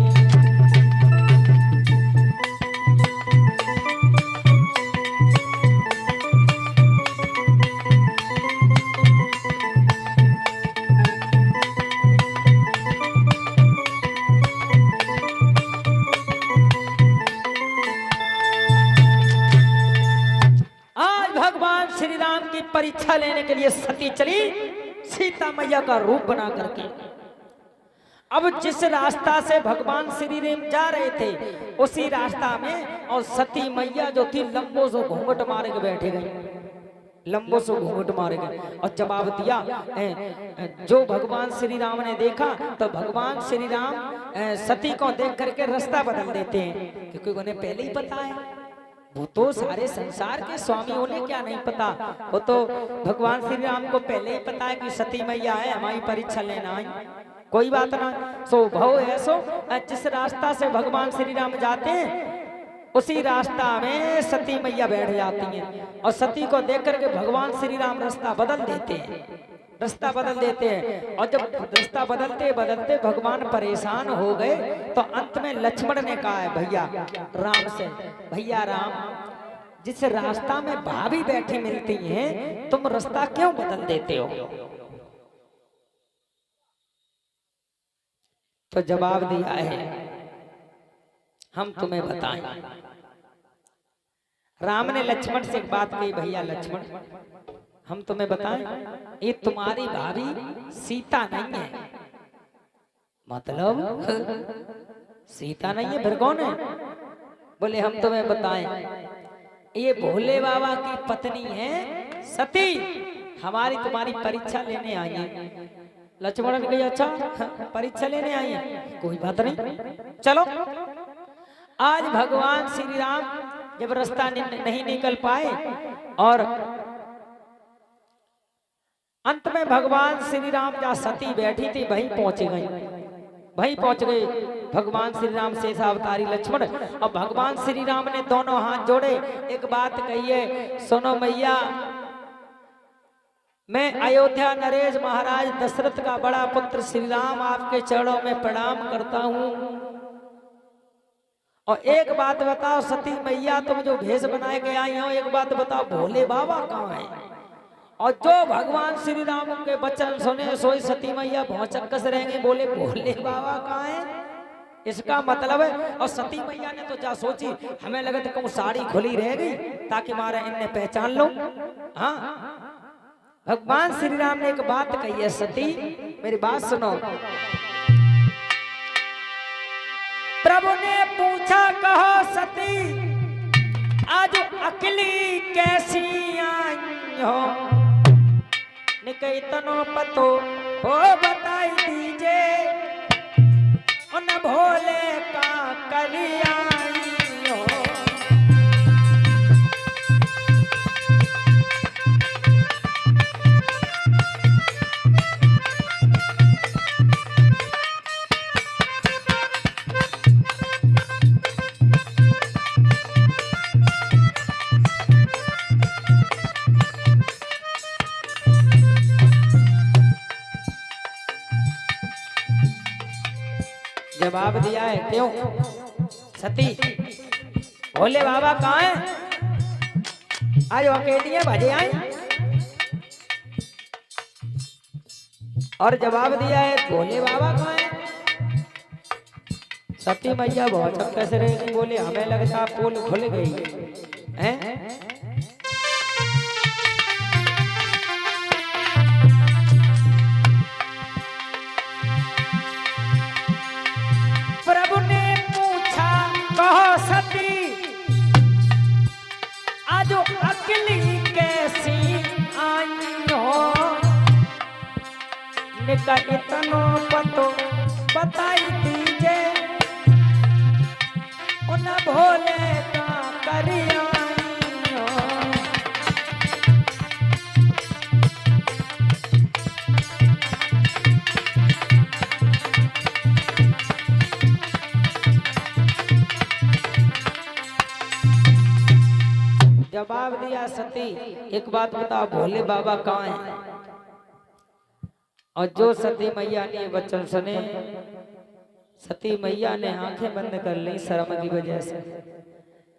श्री राम की परीक्षा लेने के लिए सती चली सीता मैया का रूप बना करके। अब जिस रास्ता से भगवान श्री राम जा रहे थे उसी रास्ता में और सती मैया जो थी लंबो से घूंघट मारे के बैठे गई, लंबो से घूंघट मारे गए और जवाब दिया। जो भगवान श्री राम ने देखा तो भगवान श्री राम सती को देख करके रास्ता बदल देते हैं, क्योंकि उन्हें पहले ही पता है, वो तो सारे संसार के स्वामी उन्हें क्या नहीं पता, वो तो भगवान श्री राम को पहले ही पता है कि सती मैया है हमारी परीक्षा लेना आई। कोई बात ना, सो भव है सो जिस रास्ता से भगवान श्री राम जाते हैं उसी रास्ता में सती मैया बैठ जाती हैं और सती को देख करके भगवान श्री राम रास्ता बदल देते हैं, रास्ता बदल देते हैं। और जब रास्ता बदलते बदलते भगवान परेशान हो गए तो अंत में लक्ष्मण ने कहा है भैया राम से, भैया राम जिस रास्ता में भाभी बैठी मिलती हैं तुम रास्ता क्यों बदल देते हो? तो जवाब दिया है हम तुम्हें बताएं। राम ने लक्ष्मण से एक बात कही, भैया लक्ष्मण हम तुम्हें बताएं ये तुम्हारी भाभी सीता नहीं है। मतलब सीता नहीं है फिर कौन है? बोले हम तुम्हें बताएं ये भोले बाबा की पत्नी है सती, हमारी तुम्हारी परीक्षा लेने आई है। लक्ष्मण ने कहा अच्छा परीक्षा लेने आई है, कोई बात नहीं चलो। आज भगवान श्री राम जब रास्ता नहीं निकल पाए और अंत में भगवान श्री राम जहाँ सती बैठी थी वहीं पहुंच गई, वहीं पहुंच गए भगवान श्री राम शेषावतारी लक्ष्मण। और भगवान श्री राम ने दोनों हाथ जोड़े एक बात कही है, सुनो मैया मैं अयोध्या नरेश महाराज दशरथ का बड़ा पुत्र श्री राम आपके चरणों में प्रणाम करता हूँ। और एक बात बताओ सती मैया तुम जो भेष बनाए के आई हो, एक बात बताओ भोले बाबा कहाँ है? और जो भगवान श्री राम के वचन सुने सोई सती मैया भौचक्कस रहेंगे, बोले भोले बाबा कहाँ है? इसका मतलब है। और सती मैया ने तो जा सोची हमें लगा तो कहूँ साड़ी खुली रह गई ताकि मारा इन्हें पहचान लो। हाँ भगवान श्री राम ने एक बात कही है, सती मेरी बात सुनो। प्रभु ने पूछा कहो सती आज अकेली कैसी आई हो, निकई तनो पतो हो बताई दीजिए उन भोले का कलिया हो। जवाब दिया है क्यों सती भोले बाबा कहाँ है? आज अकेली है भजे आए। और जवाब दिया है भोले बाबा कहाँ है? सती मैया बहुत कैसे रहेगी, बोले हमें लगता पोल खुल गई है। अकेली कैसी आई हो, निका इतनो पतो बताई दीजे उन भोले का करिया जवाब दिया सती, एक बात बताओ भोले बाबा कहाँ हैं? और जो सती मैया ने वचन सुने, सती मैया ने आंखें बंद कर ली शर्म की वजह से।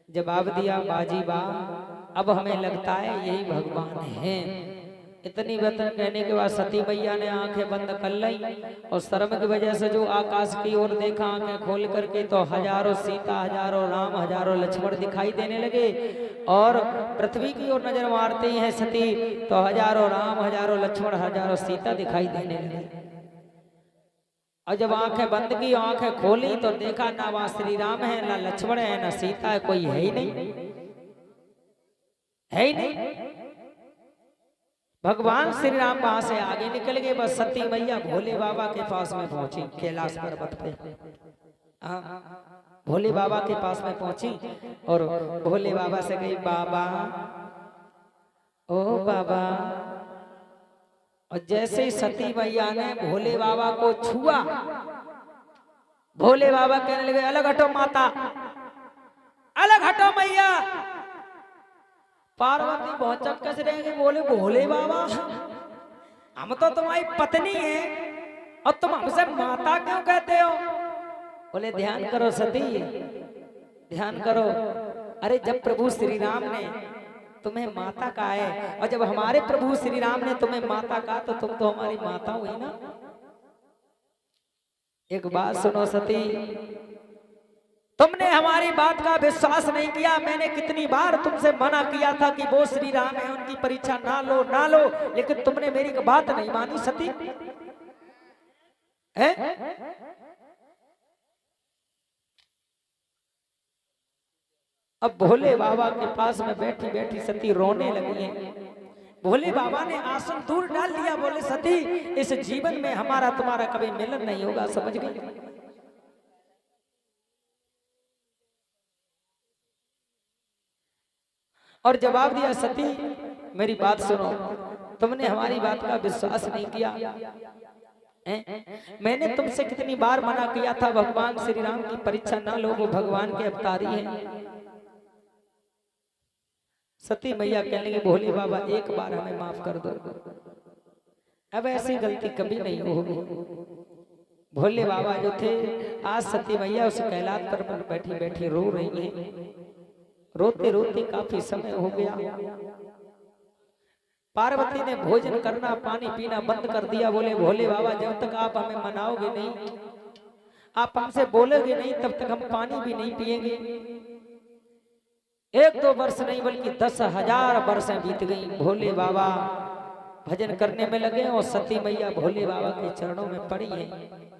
जवाब दिया बाजी बा, अब हमें लगता है यही भगवान हैं। इतनी वचन कहने के बाद सती मैया ने आंखें बंद कर ली और शर्म की वजह से जो आकाश की ओर देखा आंखें खोल करके तो हजारों सीता, हजारों राम, हजारों लक्ष्मण दिखाई देने लगे। और पृथ्वी की ओर नजर मारते हैं सती तो हजारों राम, हजारों लक्ष्मण, हजारों सीता दिखाई देने लगे। और जब आंखें बंद की, आंखें खोली तो देखा ना वहां श्री राम है, ना लक्ष्मण है, ना सीता है, कोई है ही नहीं, है ही नहीं। भगवान श्री राम वहां से आगे निकल गए। बस सती मैया भोले बाबा के पास में पहुंची, कैलाश पर्वत पे भोले बाबा के पास में पहुंची और भोले बाबा से गई, बाबा ओ बाबा। और जैसे ही सती मैया ने भोले बाबा को छुआ, भोले बाबा कहने लगे अलग हटो माता, अलग हटो मैया। पार्वती बहुत चक्कर से रहेंगे, बोले भोले बाबा हम तो तुम्हारी पत्नी है और तुम हमसे माता क्यों कहते हो? बोले ध्यान करो सती, ध्यान करो। अरे जब प्रभु श्री राम ने तुम्हें माता कहा है और जब हमारे प्रभु श्री राम ने तुम्हें माता कहा तो तुम तो हमारी माता हुई ना। एक बात सुनो सती, तुमने हमारी बात का विश्वास नहीं किया। मैंने कितनी बार तुमसे मना किया था कि वो श्री राम है, उनकी परीक्षा ना लो ना लो, लेकिन तुमने मेरी बात नहीं मानी सती है? अब भोले बाबा के पास में बैठी बैठी सती रोने लगी है। भोले बाबा ने आसन दूर डाल दिया, बोले सती इस जीवन में हमारा तुम्हारा कभी मिलन नहीं होगा, समझ गई? और जवाब दिया सती मेरी बात सुनो, तुमने हमारी बात का विश्वास नहीं किया। मैंने तुमसे कितनी बार मना किया था भगवान श्री राम की परीक्षा ना लो, वो भगवान के अवतारी हैं। सती मैया कहने लगी भोले बाबा एक बार हमें माफ कर दो, अब ऐसी गलती कभी नहीं होगी। भोले बाबा जो थे, आज सती मैया उस कैलाश पर बैठी बैठी रो रही है। रोते रोते काफी समय हो गया। पार्वती ने भोजन करना, पानी पीना बंद कर दिया। बोले भोले बाबा जब तक आप हमें मनाओगे नहीं, आप हमसे बोलोगे नहीं, तब तक हम पानी भी नहीं पिएंगे। 1-2 वर्ष नहीं बल्कि 10,000 वर्षें बीत गई। भोले बाबा भजन करने में लगे और सती मैया भोले बाबा के चरणों में पड़ी है।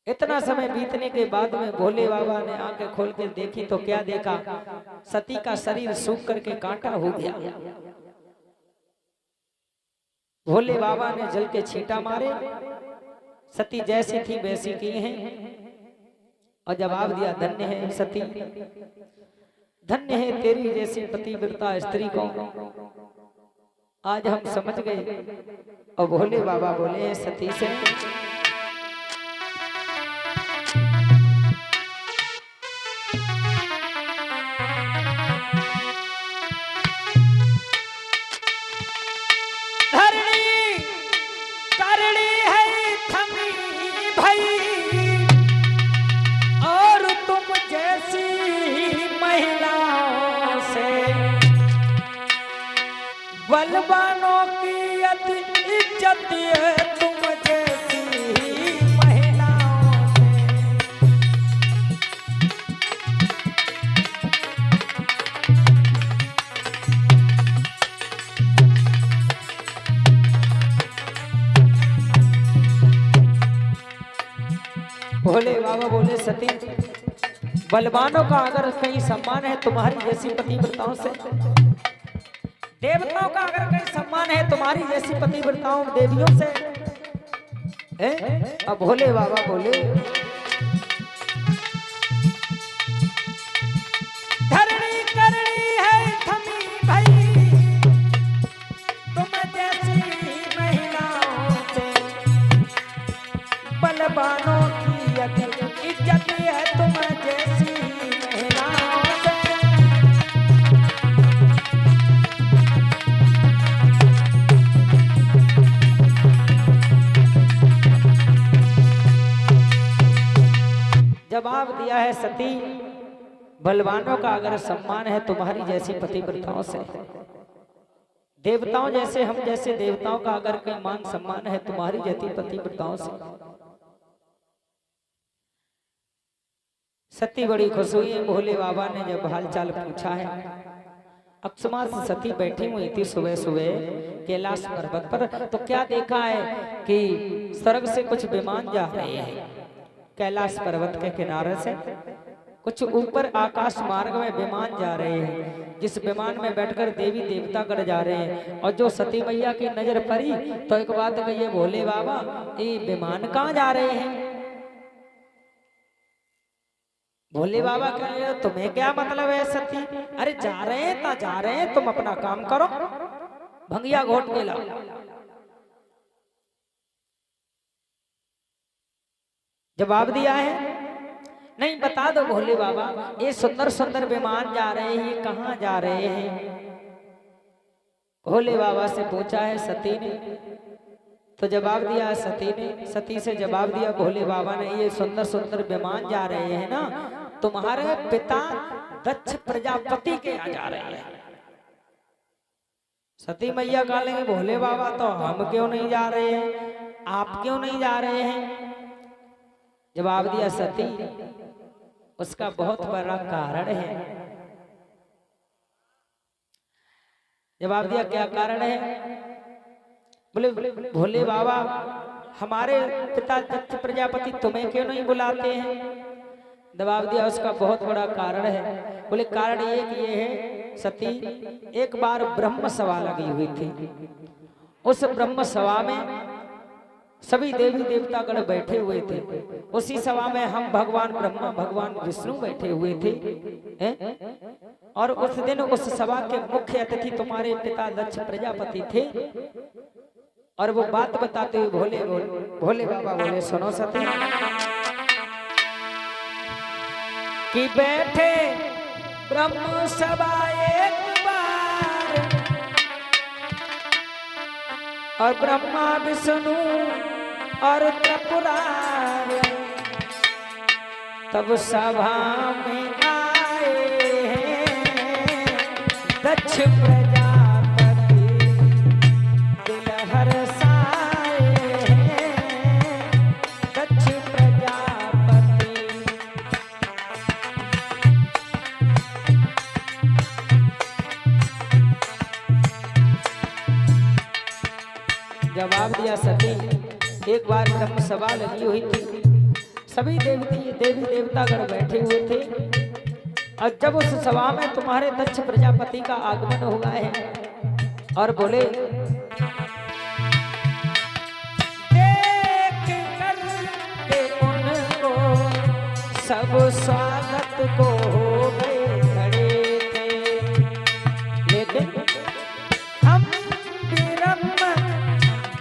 इतना समय बीतने के बाद में भोले बाबा ने आंखें खोल के देखी तो क्या देखा, सती का शरीर सूख करके कांटा हो गया। भोले बाबा ने जल के छींटा मारे, सती जैसी थी वैसी की हैं और जवाब दिया धन्य है सती, धन्य है तेरी जैसी पतिव्रता स्त्री को, आज हम समझ गए। और भोले बाबा बोले सती से बलवानों की अति इज्जत है तुम जैसी महिलाओं से। भोले बाबा बोले सती बलवानों का अगर कहीं सम्मान है तुम्हारी जैसी पतिव्रताओं से, देवताओं का अगर कहीं सम्मान है तुम्हारी जैसी पतिव्रताओं देवियों से, अब भोले बाबा बोले, धरणी करनी है थमी भाई, तुम जैसी महिलाओं से बलवानों की अधिक इज्जत है, तुम जैसी महिलाओं से। जवाब दिया है सती, बलवानों का अगर सम्मान है तुम्हारी जैसी पतिव्रताओं से, देवताओं जैसे हम जैसे देवताओं का अगर कोई मान सम्मान है तुम्हारी जैसी पतिव्रताओं से। सती बड़ी खुश हुई है। भोले बाबा ने जब हालचाल पूछा है, अकस्मात सती बैठी हुई थी सुबह सुबह कैलाश पर्वत पर, तो क्या देखा है कि स्वर्ग से कुछ विमान जा रहे हैं कैलाश पर्वत के किनारे से, कुछ ऊपर आकाश मार्ग में विमान जा रहे हैं, जिस विमान में बैठकर देवी देवता गण जा रहे हैं। और जो सती मैया की नजर पड़ी तो एक बात कही, भोले बाबा ये विमान कहाँ जा रहे हैं? भोले बाबा कह रहे हो तुम्हें क्या मतलब है सती? अरे जा रहे हैं ता जा रहे हैं, तुम अपना काम करो, भंगिया घोट के लाओ। जवाब दिया है, नहीं बता दो भोले बाबा, ये सुंदर सुंदर विमान जा रहे हैं, ये कहाँ जा रहे हैं? भोले बाबा से पूछा है सती ने, तो जवाब दिया सती ने। सती से जवाब दिया भोले बाबा ने, ये सुंदर सुंदर विमान जा रहे हैं ना, तुम्हारे पिता दक्ष प्रजापति के यहाँ जा रहे हैं। सती मैया कह लेंगे भोले बाबा तो हम क्यों नहीं जा रहे हैं, आप क्यों नहीं जा रहे हैं? जवाब दिया सती, उसका बहुत बड़ा कारण है। जवाब दिया क्या कारण है? बोले भोले बाबा हमारे पिता दक्ष प्रजापति तुम्हें क्यों नहीं बुलाते हैं? जवाब दिया उसका बहुत बड़ा कारण है। बोले कारण ये कि ये है सती, एक बार ब्रह्म सभा लगी हुई थी, उस ब्रह्म सभा में सभी देवी देवता गण बैठे हुए थे। उसी सभा में हम भगवान ब्रह्मा भगवान विष्णु बैठे हुए थे और उस दिन उस सभा के मुख्य अतिथि तुम्हारे पिता दक्ष प्रजापति थे। और वो बात बताते हुए भोले बाबा बोले, सुनो सती कि बैठे ब्रह्म सभा एक बार और ब्रह्मा विष्णु और त्रिपुरारी तब सभा में आए हैं दक्ष प्रजापति, दिल हर्षाए हैं दक्ष प्रजापति। जवाब दिया सती, एक बार ब्रह्म सभा लगी हुई थी, सभी देवी देवता गण बैठे हुए थे और जब उस सभा में तुम्हारे दक्ष प्रजापति का आगमन हुआ है और बोले देख कर के उनको सब स्वागत को हो गए खड़े थे, लेकिन हम ब्रह्म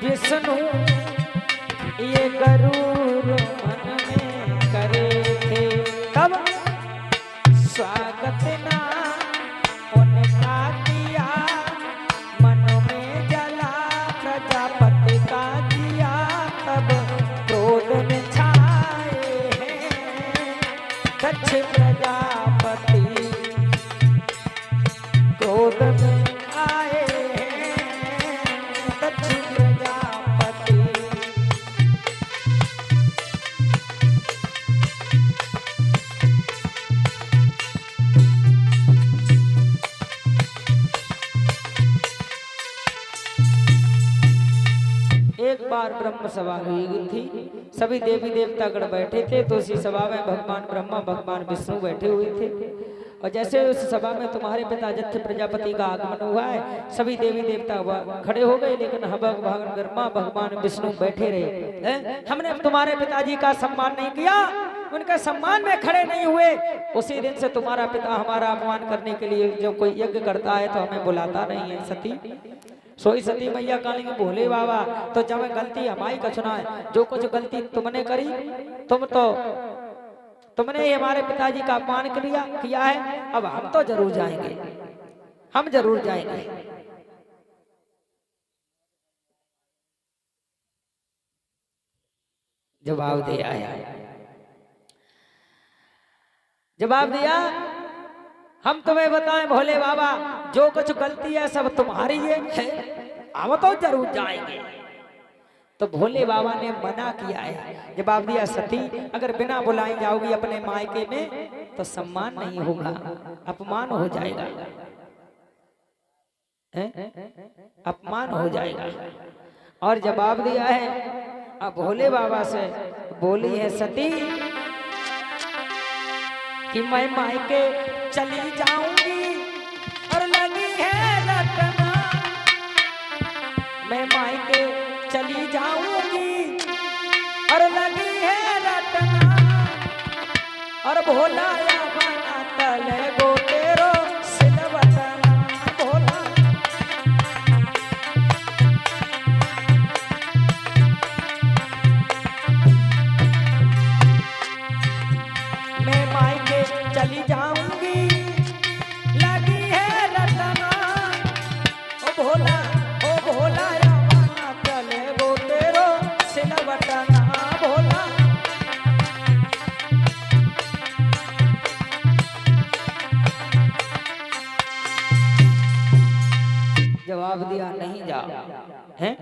विष्णु ये गरूर मन में करे थे, तब स्वागत ना उनका किया, मन में जला प्रजापति का दिया, तब क्रोध में छाए हैं दक्ष प्रजापति, क्रोध में आए हैं दक्ष प्रजापति। एक बार ब्रह्म सभा हुई थी, सभी देवी देवता गण बैठे थे, तो उसी सभा में भगवान ब्रह्मा भगवान विष्णु बैठे हुए थे और जैसे उस सभा में तुम्हारे पिता जत्थ प्रजापति का आगमन हुआ है, सभी देवी देवता खड़े हो गए, लेकिन भगवान विष्णु बैठे रहे। हमने तुम्हारे पिताजी का सम्मान नहीं किया, उनके सम्मान में खड़े नहीं हुए। उसी दिन से तुम्हारा पिता हमारा अपमान करने के लिए जो कोई यज्ञ करता है तो हमें बुलाता नहीं है। सती सोई सती मैया कहेंगे भोले बाबा तो जब गलती हमारी का सुना है, जो कुछ गलती तुमने करी, तुमने ही हमारे पिताजी का अपमान किया है, अब हम तो जरूर जाएंगे, हम जरूर जाएंगे। जवाब दिया है, जवाब दिया, हम तुम्हें बताएं भोले बाबा जो कुछ गलती है सब तुम्हारी है, हम तो जरूर जाएंगे। तो भोले बाबा ने मना किया है। जवाब दिया सती अगर बिना बुलाए जाओगी अपने मायके में तो सम्मान नहीं होगा, अपमान हो जाएगा, अपमान हो जाएगा। और जवाब दिया है, अब भोले बाबा से बोली है सती कि मैं मायके चली जाऊंगी और लगी है रटना, मैं मायके चली जाऊंगी और लगी है रटना, और भोला या बना तले गो तेरो सिलवटना, भोला मैं मायके चली जाऊंगी लगी है रटना, ओ भोला या बना तले गो तेरो सिलवटना, भोला। जवाब दिया नहीं जाओ, हैं?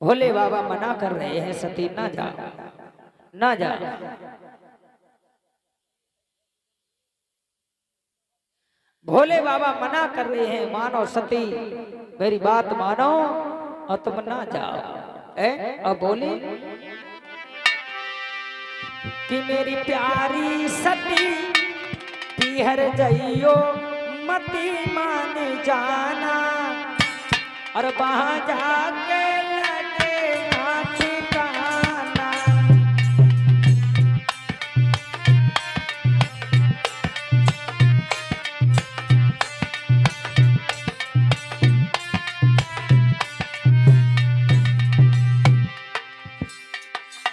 भोले बाबा मना कर रहे हैं सती ना जा, ना जा। भोले बाबा मना कर रहे हैं, मानो सती मेरी बात मानो और तुम ना जाओ। और बोली कि मेरी प्यारी सती पीहर जइयो मती मान जाना, और वहां जाके लगे ना ठिकाना।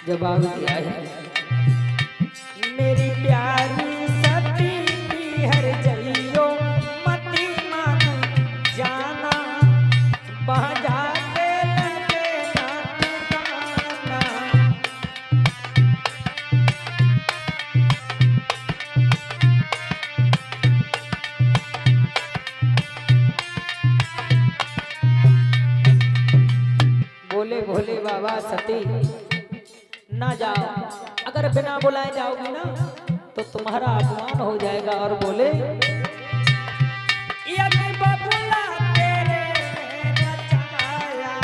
जवाब दिया है, मेरी प्यारी सती पीहर जइयो मती मान जाना, वहां जाके लगे ना ठिकाना। बोले भोले बाबा सती ना जाओ, अगर बिना बुलाए जाओगी ना तो तुम्हारा अपमान हो जाएगा। और बोले यज्ञ बबुला तेरे रचाया,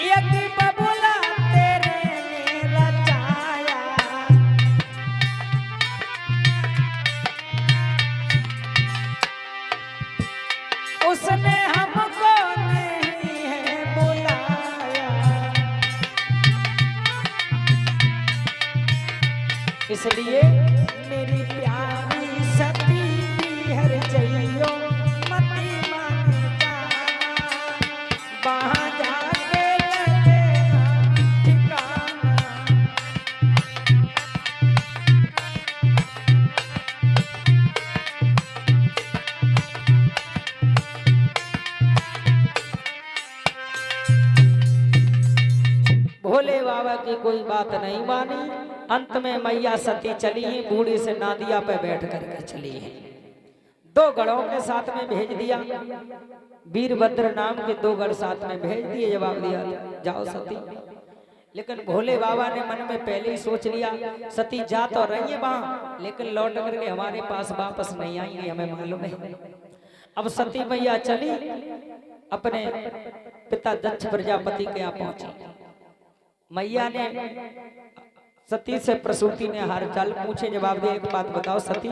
यज्ञ बबुला तेरे रचाया, उसने हमको नहीं है बुलाया, इसलिए मेरी प्यारी सती पीहर जइयो मती मान जाना, वहां जाके लगे ना ठिकाना। भोले बाबा की कोई बात नहीं मानी। अंत में मैया सती चली ही बूढ़ी से नादिया पे बैठ करके चली है। 2 गढ़ों के साथ में भेज दिया, वीरभद्र नाम के 2 गढ़ साथ में भेज दिए। जवाब दिया जाओ सती, लेकिन भोले बाबा ने मन में पहले ही सोच लिया सती जा तो रही है वहां, लेकिन लौट करके हमारे पास वापस नहीं आएंगे, हमें मालूम है। अब सती मैया चली अपने पिता दक्ष प्रजापति के यहाँ पहुंची। मैया ने सती से प्रसूति ने हाल चाल पूछे, जवाब दे, एक बात बताओ सती,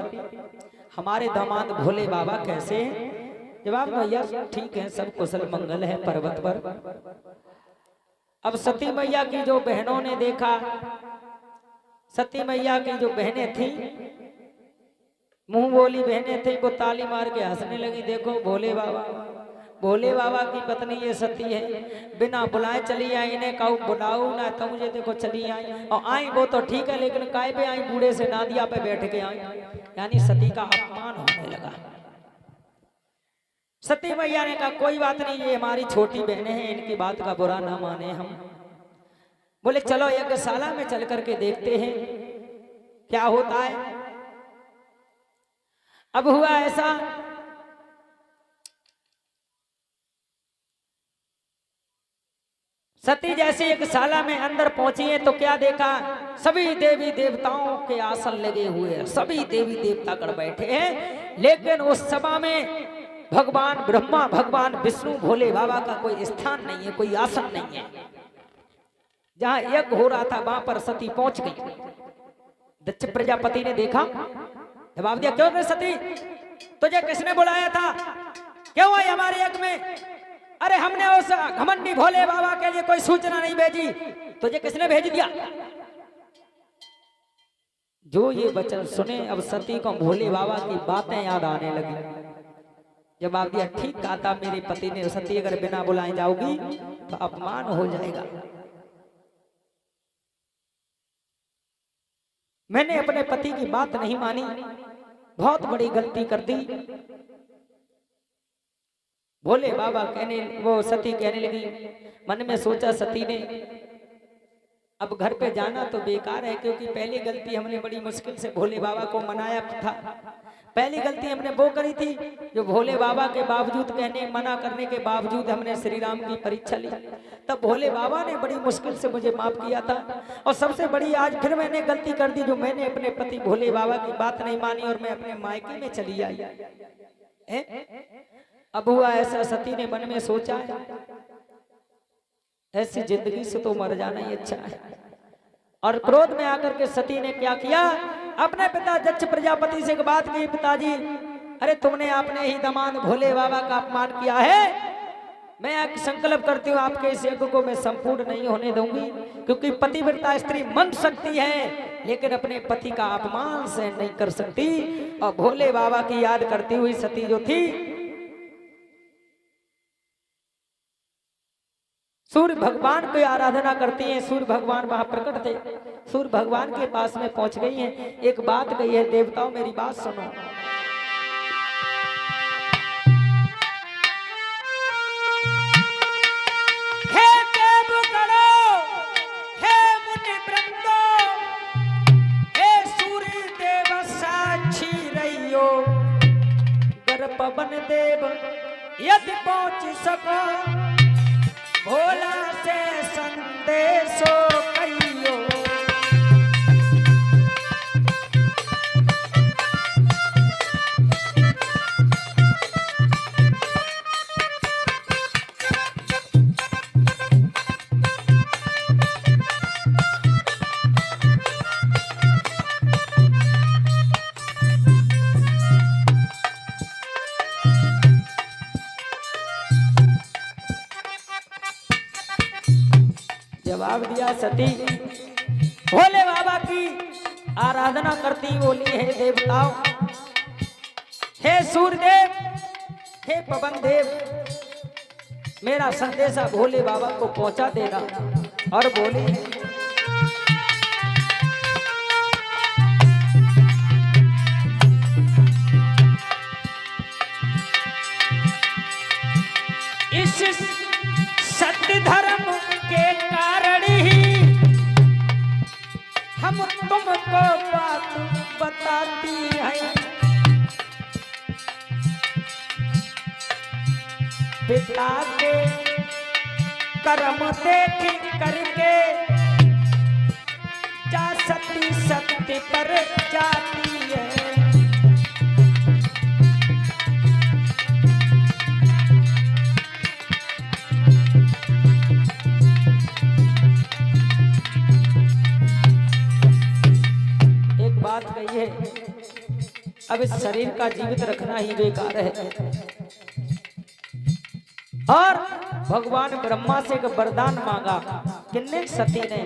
हमारे दामाद भोले बाबा कैसे हैं? जवाब मैया ठीक है, सब कुशल मंगल है पर्वत पर। अब सती मैया की जो बहनों ने देखा, सती मैया की जो बहनें थी, मुंह बोली बहनें थी, वो ताली मार के हंसने लगी। देखो भोले बाबा की पत्नी ये सती है, बिना बुलाए चली आई, इन्हें कहूँ बुलाऊ ना तो मुझे देखो चली आई, और आई वो तो ठीक है, लेकिन काय पे आई, बूढ़े से नादिया पे बैठ के आई, यानी सती का अपमान होने लगा। सती मैया ने कहा कोई बात नहीं, ये हमारी छोटी बहनें हैं, इनकी बात का बुरा ना माने हम। बोले चलो यज्ञशाला में चल करके देखते हैं क्या होता है। अब हुआ ऐसा, सती जैसे एक शाला में अंदर पहुंची है तो क्या देखा, सभी देवी देवताओं के आसन लगे हुए हैं, सभी देवी देवता कर बैठे हैं, लेकिन उस सभा में भगवान ब्रह्मा, भगवान विष्णु, भोले बाबा का कोई स्थान नहीं है, कोई आसन नहीं है। जहां यज्ञ हो रहा था वहां पर सती पहुंच गई। दक्ष प्रजापति ने देखा, जवाब दिया, क्यों रे सती, तुझे किसने बुलाया था, क्यों आई हमारे यज्ञ में? अरे हमने उस घमंडी भोले बाबा के लिए कोई सूचना नहीं भेजी, तुझे किसने भेज दिया? जो ये वचन सुने अब सती को भोले बाबा की बातें याद आने लगी। जवाब दिया, ठीक कहा था मेरे पति ने, सती अगर बिना बुलाए जाओगी तो अपमान हो जाएगा। मैंने अपने पति की बात नहीं मानी, बहुत बड़ी गलती कर दी। भोले बाबा वो सती कहने लगी, मन में सोचा सती ने अब घर पे जाना तो बेकार है, क्योंकि पहली गलती हमने बड़ी मुश्किल से भोले बाबा को मनाया था। पहली गलती हमने वो करी थी जो भोले बाबा के बावजूद मना करने के बावजूद हमने श्री राम की परीक्षा ली, तब भोले बाबा ने बड़ी मुश्किल से मुझे माफ किया था। और सबसे बड़ी आज फिर मैंने गलती कर दी, जो मैंने अपने पति भोले बाबा की बात नहीं मानी और मैं अपने मायके में चली आई। अब हुआ ऐसा, सती ने मन में सोचा है ऐसी जिंदगी से तो मर जाना ही अच्छा है। और क्रोध में आकर के सती ने क्या किया, अपने पिता दक्ष प्रजापति से एक बात की, पिताजी अरे तुमने अपने ही दामाद भोले बाबा का अपमान किया है, मैं एक संकल्प करती हूँ आपके इस यज्ञ को मैं संपूर्ण नहीं होने दूंगी, क्योंकि पतिव्रता स्त्री मन सकती है लेकिन अपने पति का अपमान सहन नहीं कर सकती। और भोले बाबा की याद करती हुई सती जो थी सूर्य भगवान की आराधना करती हैं। सूर्य भगवान वहां प्रकट थे, सूर्य भगवान के पास में पहुंच गई हैं। एक बात कही है, देवताओं मेरी बात सुनो। हे देवगणों, हे मुनि वृंदो, हे सूर्य देव साक्षी रहियो, गर पवन देव यदि पहुंच सको, भोला से संदेशो कहियो। जवाब दिया सती, भोले बाबा की आराधना करती बोली, हे देवताओं, हे सूर्यदेव, हे पवन देव, मेरा संदेशा भोले बाबा को पहुंचा देना। और बोली, इस सत्य धर्म के कारण ही हम तुमको बात बताती है, पिता के कर्म देख करके जा सती सत्य पर जाती है। अब इस शरीर का जीवित रखना ही बेकार है। और भगवान ब्रह्मा से एक वरदान मांगा, किन्ने? सती ने।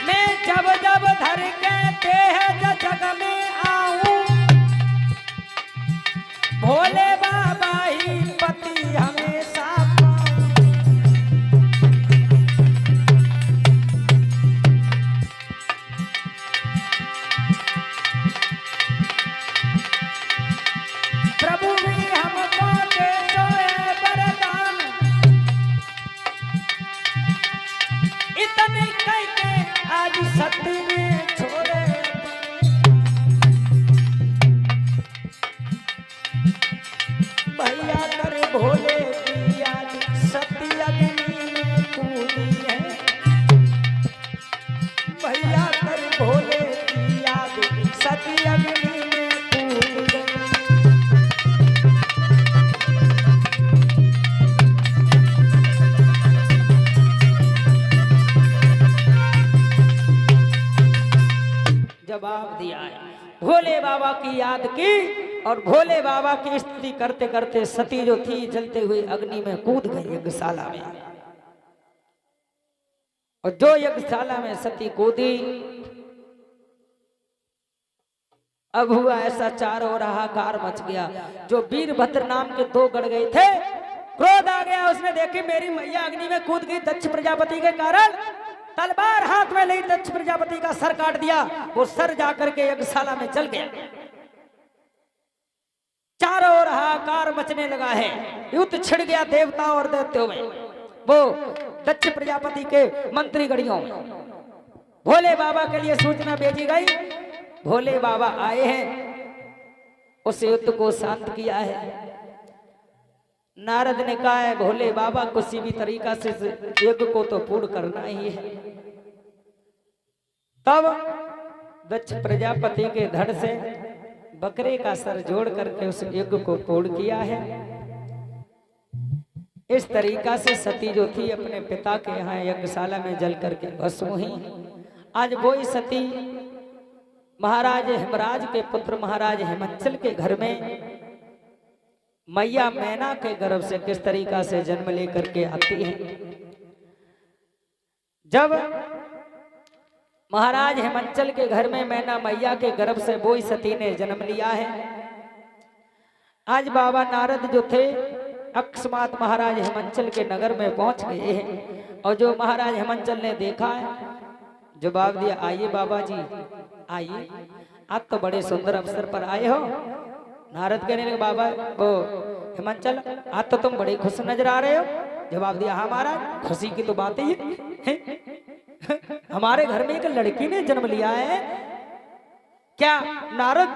मैं जब जब धर के देह जग में आऊं, भोले बाबा ही पति हमेशा पाऊं। प्रभु भी हमको दे दो वरदान, इतने कह के आज सती ने छोड़े। भैया कर भोले की याद, सती अग्नि में कूदी है। भैया कर भोले की याद, सती अग्नि में कूद गई। जवाब दिया है, भोले बाबा की याद की और भोले बाबा की स्तुति करते करते सती जो थी जलते हुए अग्नि में कूद गई यज्ञशाला में। और जो यज्ञशाला में सती कूदी, अब हुआ ऐसा चारों ओर हाहाकार मच गया। जो वीरभद्र नाम के दो गढ़ गए थे, क्रोध आ गया। उसने देखी मेरी मैया अग्नि में कूद गई दक्ष प्रजापति के कारण, तलवार हाथ में ले दक्ष प्रजापति का सर काट दिया। वो सर जाकर के यज्ञशाला में जल गया। चारों ओर हाहाकार मचने लगा है, युद्ध छिड़ गया देवता और दैत्यों में। वो दक्ष प्रजापति के मंत्री गणियों में भोले बाबा के लिए सूचना भेजी गई, भोले बाबा आए हैं, उस युद्ध को शांत किया है। नारद ने कहा है भोले बाबा किसी भी तरीका से यज्ञ को तो पूर्ण करना ही है। तब दक्ष प्रजापति के धड़ से बकरे का सर जोड़ करके उस यज्ञ को पूर्ण किया है। इस तरीका से सती जो थी अपने पिता के यहाँ यज्ञशाला में जल करके भस्म हुई। आज वही सती महाराज हेमराज के पुत्र महाराज हेमंचल के घर में मैया मैना के गर्भ से किस तरीका से जन्म लेकर के आती है। जब महाराज हेमंचल के घर में मैना मैया के गर्भ से वही सती ने जन्म लिया है। आज बाबा नारद जो थे अकस्मात महाराज हेमंचल के नगर में पहुंच गए हैं। और जो महाराज हेमंचल ने देखा है, जवाब दिया आइए बाबा जी आइए, आप तो बड़े सुंदर अवसर पर आए हो। नारद कहने लगे बाबा ओ हेमंचल आज तो तुम बड़े खुश नजर आ रहे हो। जवाब दिया हाँ महाराज, खुशी की तो बात ही है। हमारे घर में एक लड़की ने जन्म लिया है। क्या नारद,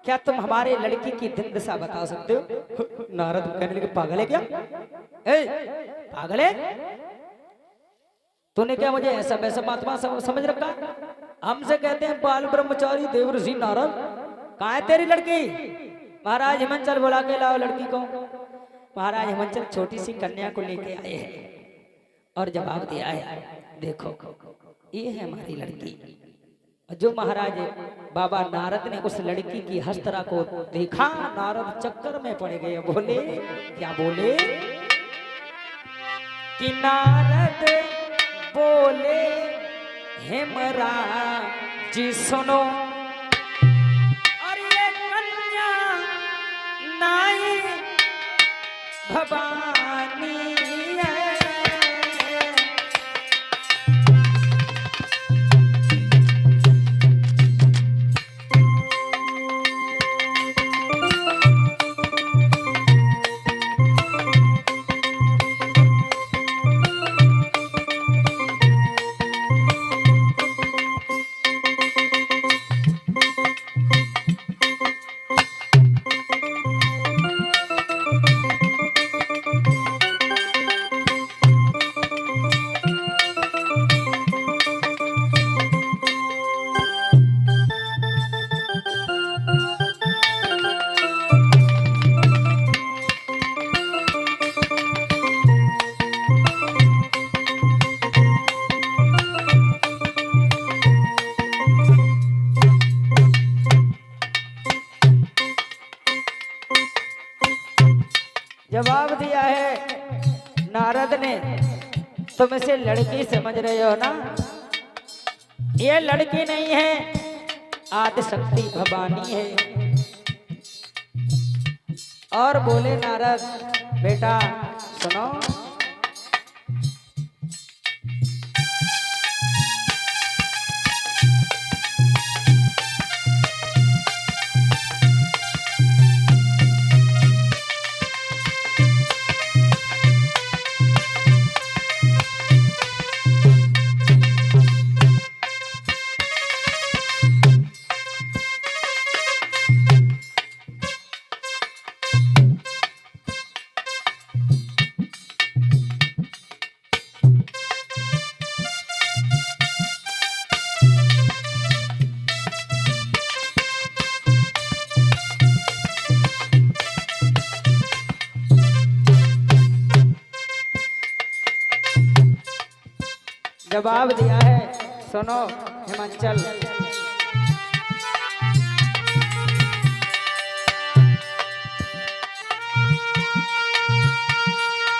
क्या तुम हमारे लड़की की दिन दशा बता सकते हो? नारद कहने लगे पागल है क्या? पागल है? तूने क्या मुझे ऐसा वैसा महात्मा समझ रखा? हमसे कहते हैं बाल ब्रह्मचारी देवर्षि नारद। कहाँ है तेरी लड़की? महाराज हेमंचल बुला के लाओ लड़की को। महाराज हेमंचल छोटी सी कन्या को लेके आए हैं और जवाब दिया है देखो ये है हमारी लड़की। जो महाराज बाबा नारद ने उस लड़की की हस्तरा को देखा, नारद चक्कर में पड़ गए। बोले क्या बोले कि नारद बोले हेमराज जी सुनो, और ये कन्या नाई भवानी है। जवाब दिया है नारद ने, तुम इसे लड़की समझ रहे हो ना, ये लड़की नहीं है, आदि शक्ति भवानी है। और बोले नारद बेटा सुनो, जवाब दिया है सुनो हिमाचल,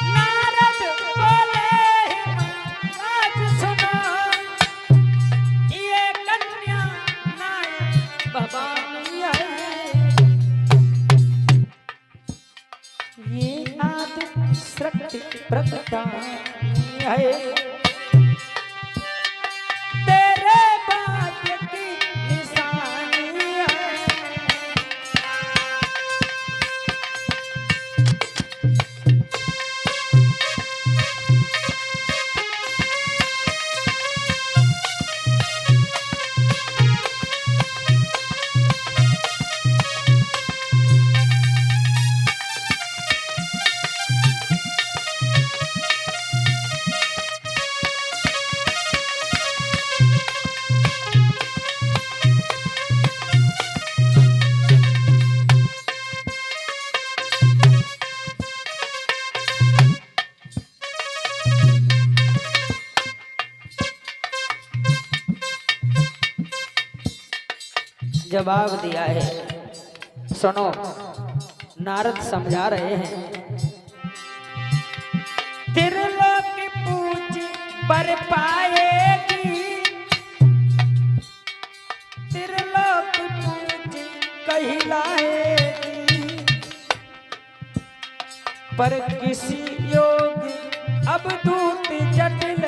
नारद बोले हिमराज सुनो, ये कन्या नायक भवानी है, ये आदि शक्ति प्रकटानी है, जवाब दिया है सुनो, नारद समझा रहे हैं, त्रिलोक पूजी पर पाएगी, त्रिलोक पूजी कहलाएगी, पर किसी योगी अब दूत जटिल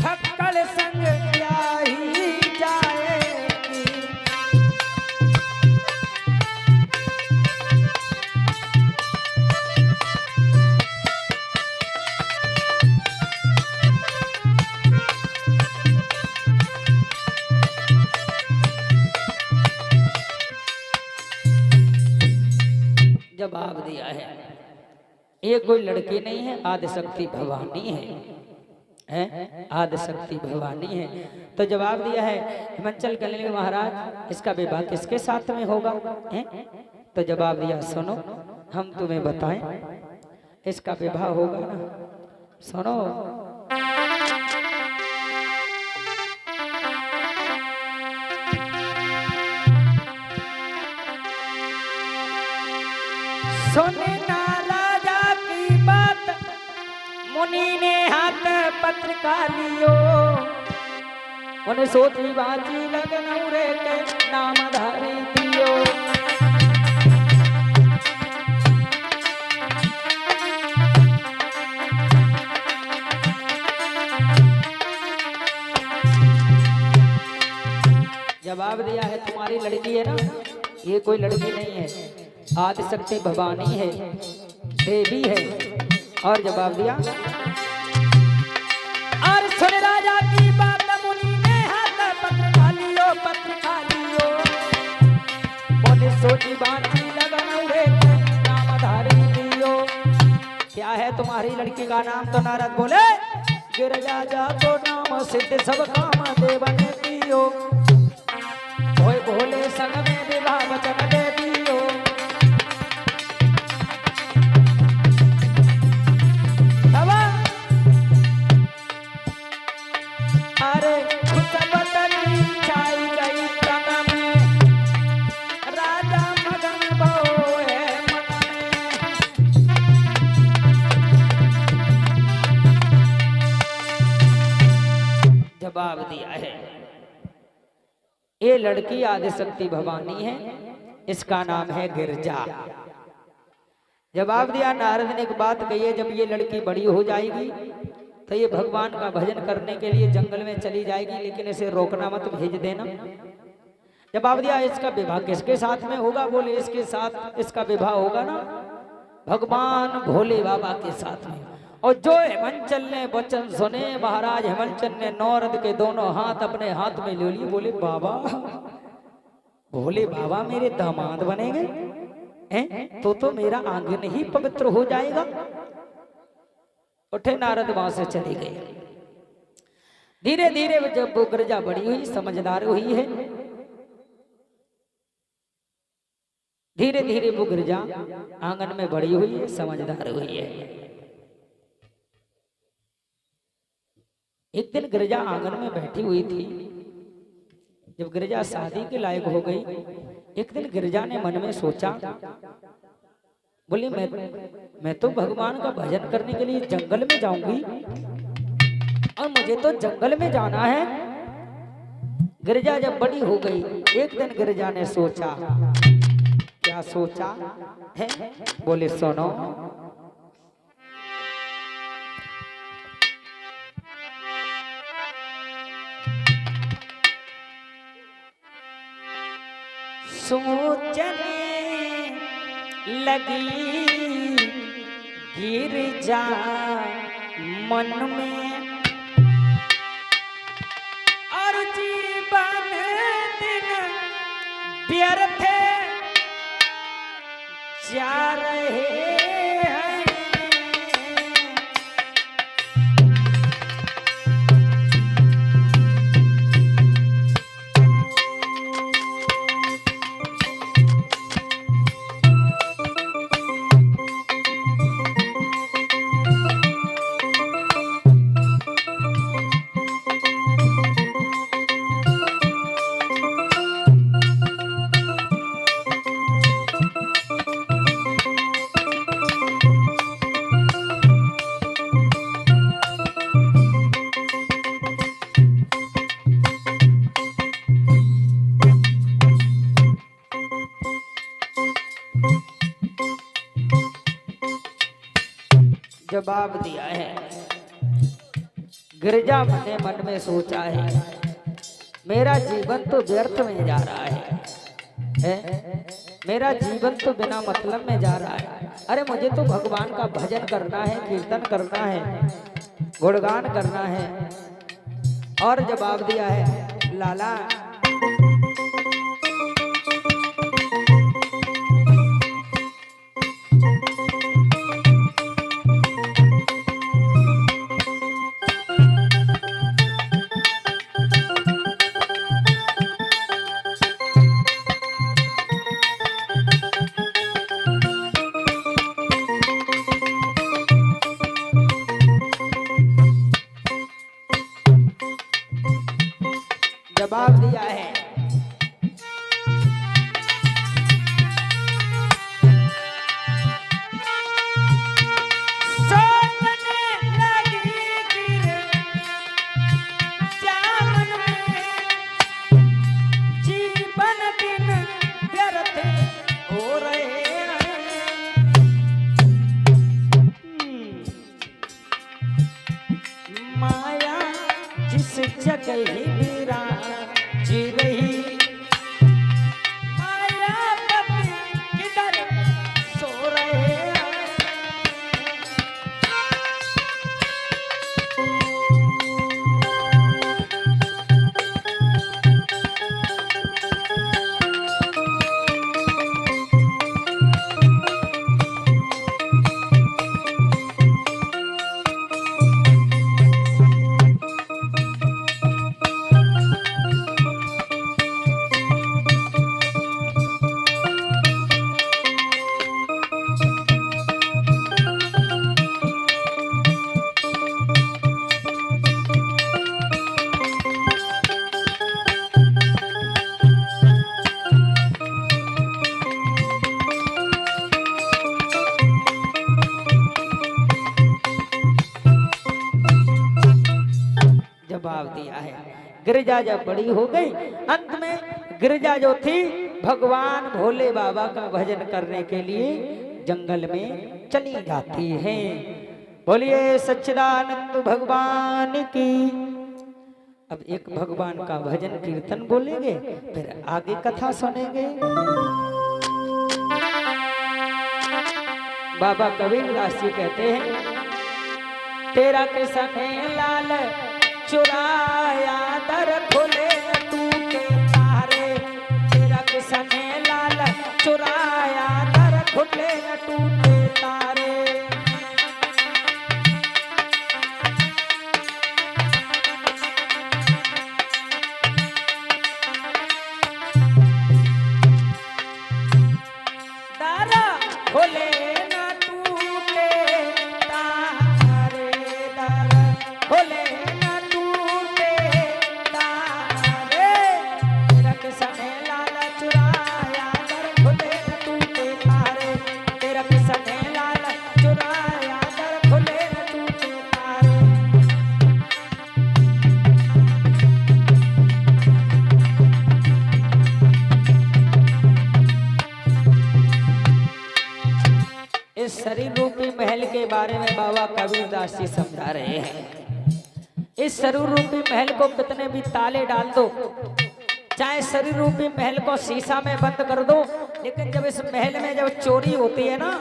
थक्कड़ संग क्या ही जाएगी। जवाब दिया है ये कोई लड़की नहीं है, आदि शक्ति भवानी है, आदि शक्ति भवानी है। तो जवाब दिया है हिमाचल कलिंग महाराज, इसका विवाह किसके साथ में होगा है? तो जवाब दिया सुनो, हम तुम्हें बताएं, इसका विवाह होगा ना, सुनो, सुने ना राजा की बात, मुनि ने हाथ पत्रिका लियो, उन्हें सोची बाजी लगन उरे के नाम धारी दियो। जवाब दिया है तुम्हारी लड़की है ना, ये कोई लड़की नहीं है, आदि शक्ति भवानी है, देवी है। और जवाब दिया, और सुन राजा की बात, मुनि ने हाथ पत्रिका लियो, पत्रिका लियो, बोले सोची बाजी लगन उरे नाम धारी दियो। क्या है तुम्हारी लड़की का नाम? तो नारद बोले गिरजा जा तो नाम सिद्ध सब काम देवन दियो, भोले संग में विवाह वचन दे दियो। अरे खुशबतनी छाई गई तन में, राजा मगन भोए मन में, ये लड़की आदिशक्ति भवानी है, इसका नाम है गिरजा। जवाब दिया नारद ने एक बात कही है, जब ये लड़की बड़ी हो जाएगी तो ये भगवान का भजन करने के लिए जंगल में चली जाएगी, लेकिन इसे रोकना मत, भेज देना। जवाब दिया इसका विवाह किसके साथ में होगा? बोले इसके साथ इसका विवाह होगा ना भगवान भोले बाबा के साथ में। और जो हिमांचल ने वचन सुने, महाराज हिमांचल ने नारद के दोनों हाथ अपने हाथ में ले लिए। बोले बाबा, भोले बाबा मेरे दामाद बनेंगे हैं? तो मेरा आंगन ही पवित्र हो जाएगा। उठे नारद वहां से चले गए। धीरे धीरे जब वो गिरजा बड़ी हुई, समझदार हुई है, धीरे धीरे वो गिरजा आंगन में बड़ी हुई है, समझदार हुई है। एक दिन गिरजा आंगन में बैठी हुई थी। जब गिरजा शादी के लायक हो गई, एक दिन गिरजा ने मन में सोचा, बोली मैं तो भगवान का भजन करने के लिए जंगल में जाऊंगी और मुझे तो जंगल में जाना है। गिरजा जब बड़ी हो गई, एक दिन गिरजा ने सोचा, क्या सोचा है? बोले सुनो। सोचने लगी गिरजा मन में, और जीवन दिन व्यर्थ जा रहे हैं। जवाब दिया है, गिरजा ने मन में सोचा है, मेरा जीवन तो व्यर्थ में जा रहा है? मेरा जीवन तो बिना मतलब में जा रहा है। अरे मुझे तो भगवान का भजन करना है, कीर्तन करना है, गुणगान करना है। और जवाब दिया है, लाला जवाब दिया है, जीवन दिन व्यर्थ हो रहे हैं। माया जिस जगह ही जी रही गिरिजा जब बड़ी हो गई, अंत में गिरिजा जो थी भगवान भोले बाबा का भजन करने के लिए जंगल में चली जाती है। बोलिए सच्चिदानंद भगवान की। अब एक भगवान का भजन कीर्तन बोलेंगे, फिर आगे कथा सुनेंगे। बाबा कबीरदास जी कहते हैं, तेरा किसने लाल चुराया दर खुले टूटे तारे, तेरा किसने लाल चुराया दर खुले टूटे तारे। दारा खोले शरीर रूपी महल के बारे में बाबा कबीरदास जी समझा रहे हैं। इस शरीर रूपी महल को कितने भी ताले डाल दो, चाहे शरीर रूपी महल को शीशा में बंद कर दो, लेकिन जब इस महल में जब चोरी होती है ना,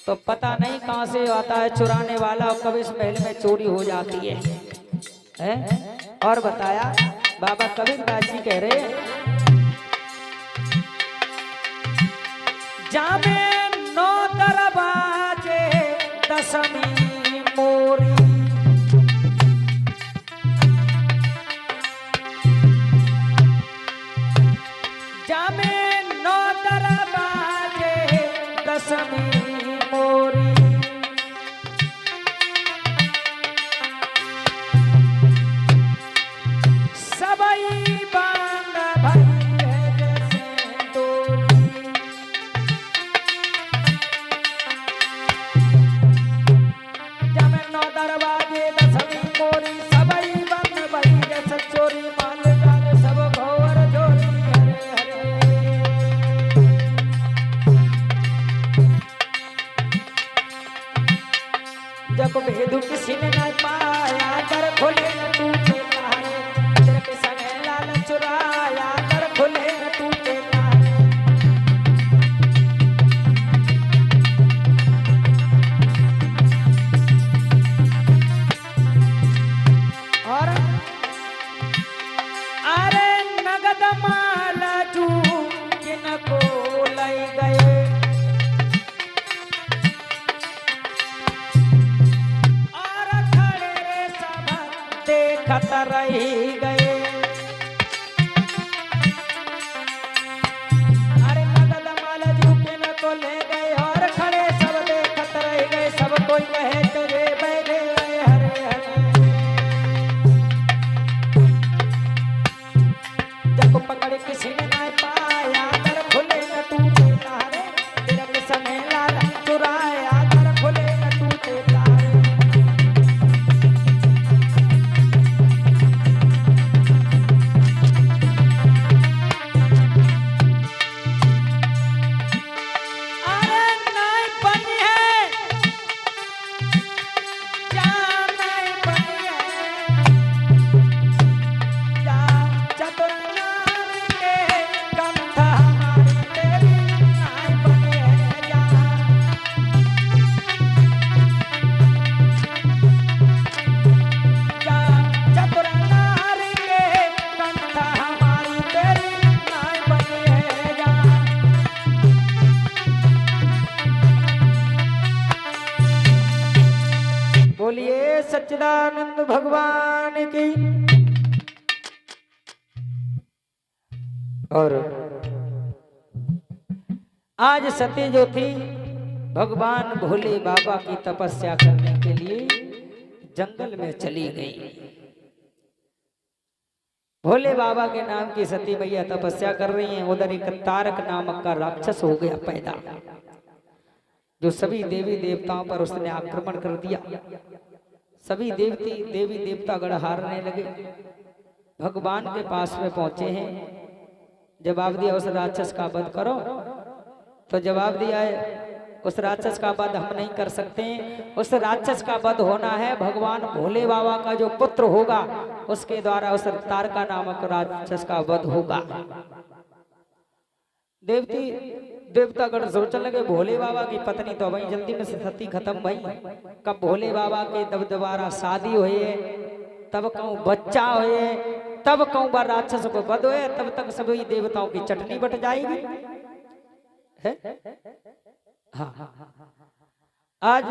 तो पता नहीं कहां से आता है चुराने वाला, और कब इस महल में चोरी हो जाती है? और बताया बाबा कबीरदास जी कह रहे हैं, जामे नौ दरवाजे दसवीं मोरी, जामे नौ दरवाजे दसवीं मोरी, सबई बांध भई है जैसे डोरी। दरवाजे दसवीं मोरी, सबई बंद भई जैसे चोरी, माल डाल सब भौर जोरी। हरे हरे जब भेदु किसी ने न पाया, दर खोले न टूटे तारे, तेरे किसने लाल चुराया, दर खोले न टूटे तारे। और अरे नगद माल जू किनको लई गए, और खड़े रे सब देखत रही गए। अरे नगद माल जू किनको ले गए, और खड़े सब देखत रह गए। सब कोई कहे तेरे बैठे गए। हरे हरे पकड़े किसी ने ना पाया, दर खुले न टूटे तारे, तेरा किसने लाल चुराया, दर खुले न टूटे तारे। अरे नहीं बनी है जा, नहीं बनी है जा, चतुर बोलिए सच्चिदानंद भगवान की। और आज सती जो थी भगवान भोले बाबा की तपस्या करने के लिए जंगल में चली गई। भोले बाबा के नाम की सती मैया तपस्या कर रही हैं। उधर एक तारक नामक का राक्षस हो गया पैदा, जो सभी देवी देवताओं पर उसने आक्रमण कर दिया। सभी देवी देवता गण हारने लगे। भगवान के पास में पहुंचे हैं। जवाब दिया उस राक्षस का वध करो। तो जवाब दिया है उस राक्षस का वध हम नहीं कर सकते हैं। उस राक्षस का वध होना है भगवान भोले बाबा का जो पुत्र होगा उसके द्वारा उस तारका नामक राक्षस का वध होगा। देवतागण सोचने लगे भोले बाबा की पत्नी तो वही जल्दी में सती खत्म भई। कब भोले बाबा के तब दोबारा शादी हुई है, तब कहूँ बच्चा हुए, तब कहूँ बार राक्षस को वध हुए, तब तक सभी देवताओं की चटनी बट जाएगी है? हाँ। आज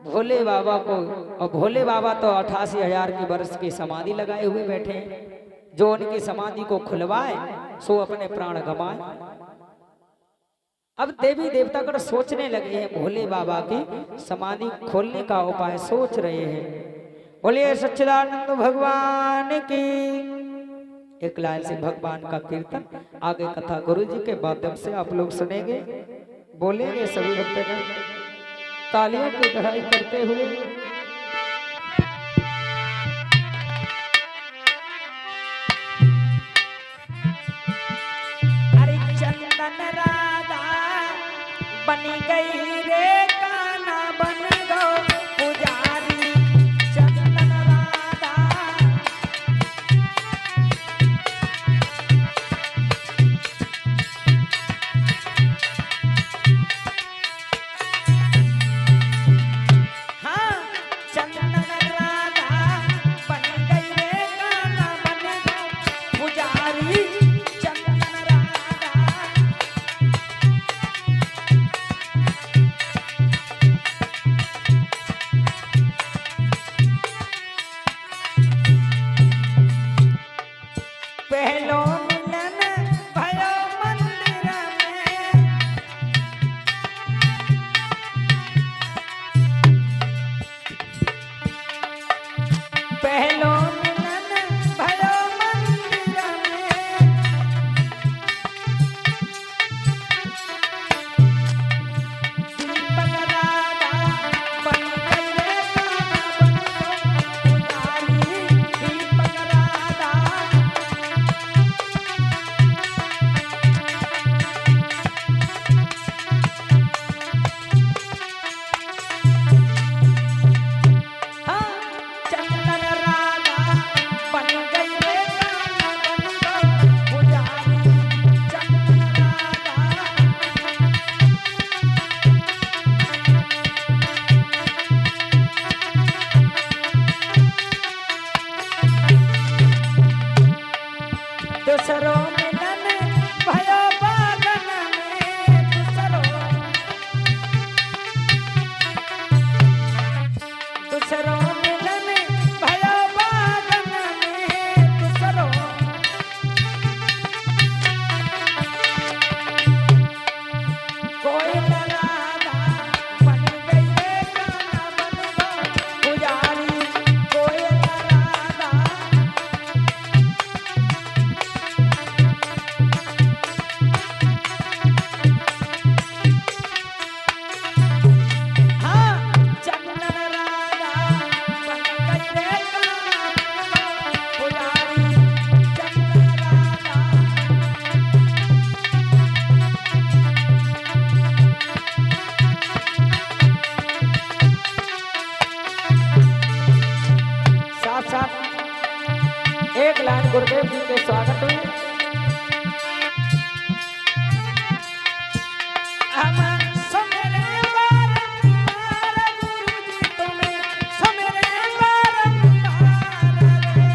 भोले बाबा को, और भोले बाबा तो 88,000 की वर्ष की समाधि लगाए हुए बैठे हैं। जो उनकी समाधि को खुलवाए सो अपने प्राण गंवाए। अब देवी देवतागण सोचने लगे हैं भोले बाबा की समाधि खोलने का उपाय सोच रहे हैं। बोलिए सच्चिदानंद भगवान की। एक लाइन से भगवान का कीर्तन, आगे कथा गुरु जी के माध्यम से आप लोग सुनेंगे। बोलेंगे सभी भक्तगण तालियों की बधाई करते हुए। अरे चंदन राधा बन गई रे काना बन गो पुजारी। चंदन राधा हाँ चंदन राधा बन गई रे काना बन गो पुजारी। चंदन राधा पहलो मिलन भयो मंदिर में। पहलो मिलन भयो मंदिर में। दीपक राधा बन गई रे काना बन गो पुजारी। दीपक राधा हाँ चंदन राधा बन गई रे काना बन गो पुजारी। चंदन राधा दूसरो मिलन भयो बागन में। दूसरो मिलन भयो बागन में। दूसरो कोई राधा बन गई रे काना बन गो पुजारी। कोई राधा हाँ चंदन राधा बन गई रे काना बन गो पुजारी। चंदन राधा साथ साथ एक लाइन गुरुदेव जी के स्वागत में। हम सुमिरे बारंबार गुरु जी तुम्हें सुमिरे बारंबार रे।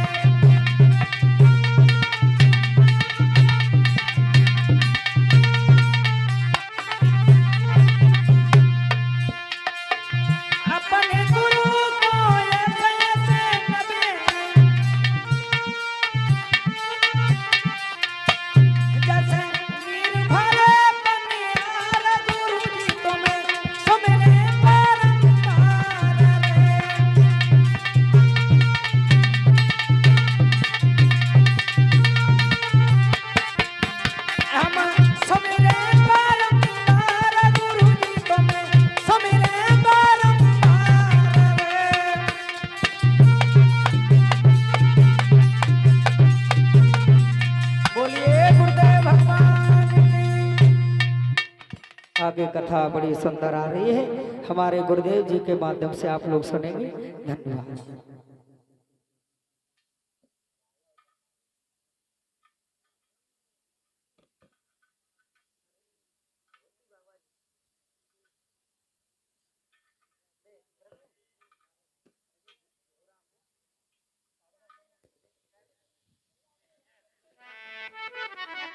अपने गुरु को ऐसे ऐसे नबे जैसे वीर भरे बनियार गुरु आगे कथा बड़ी सुंदर आ रही है, हमारे गुरुदेव जी के माध्यम से आप लोग सुनेंगे। धन्यवाद।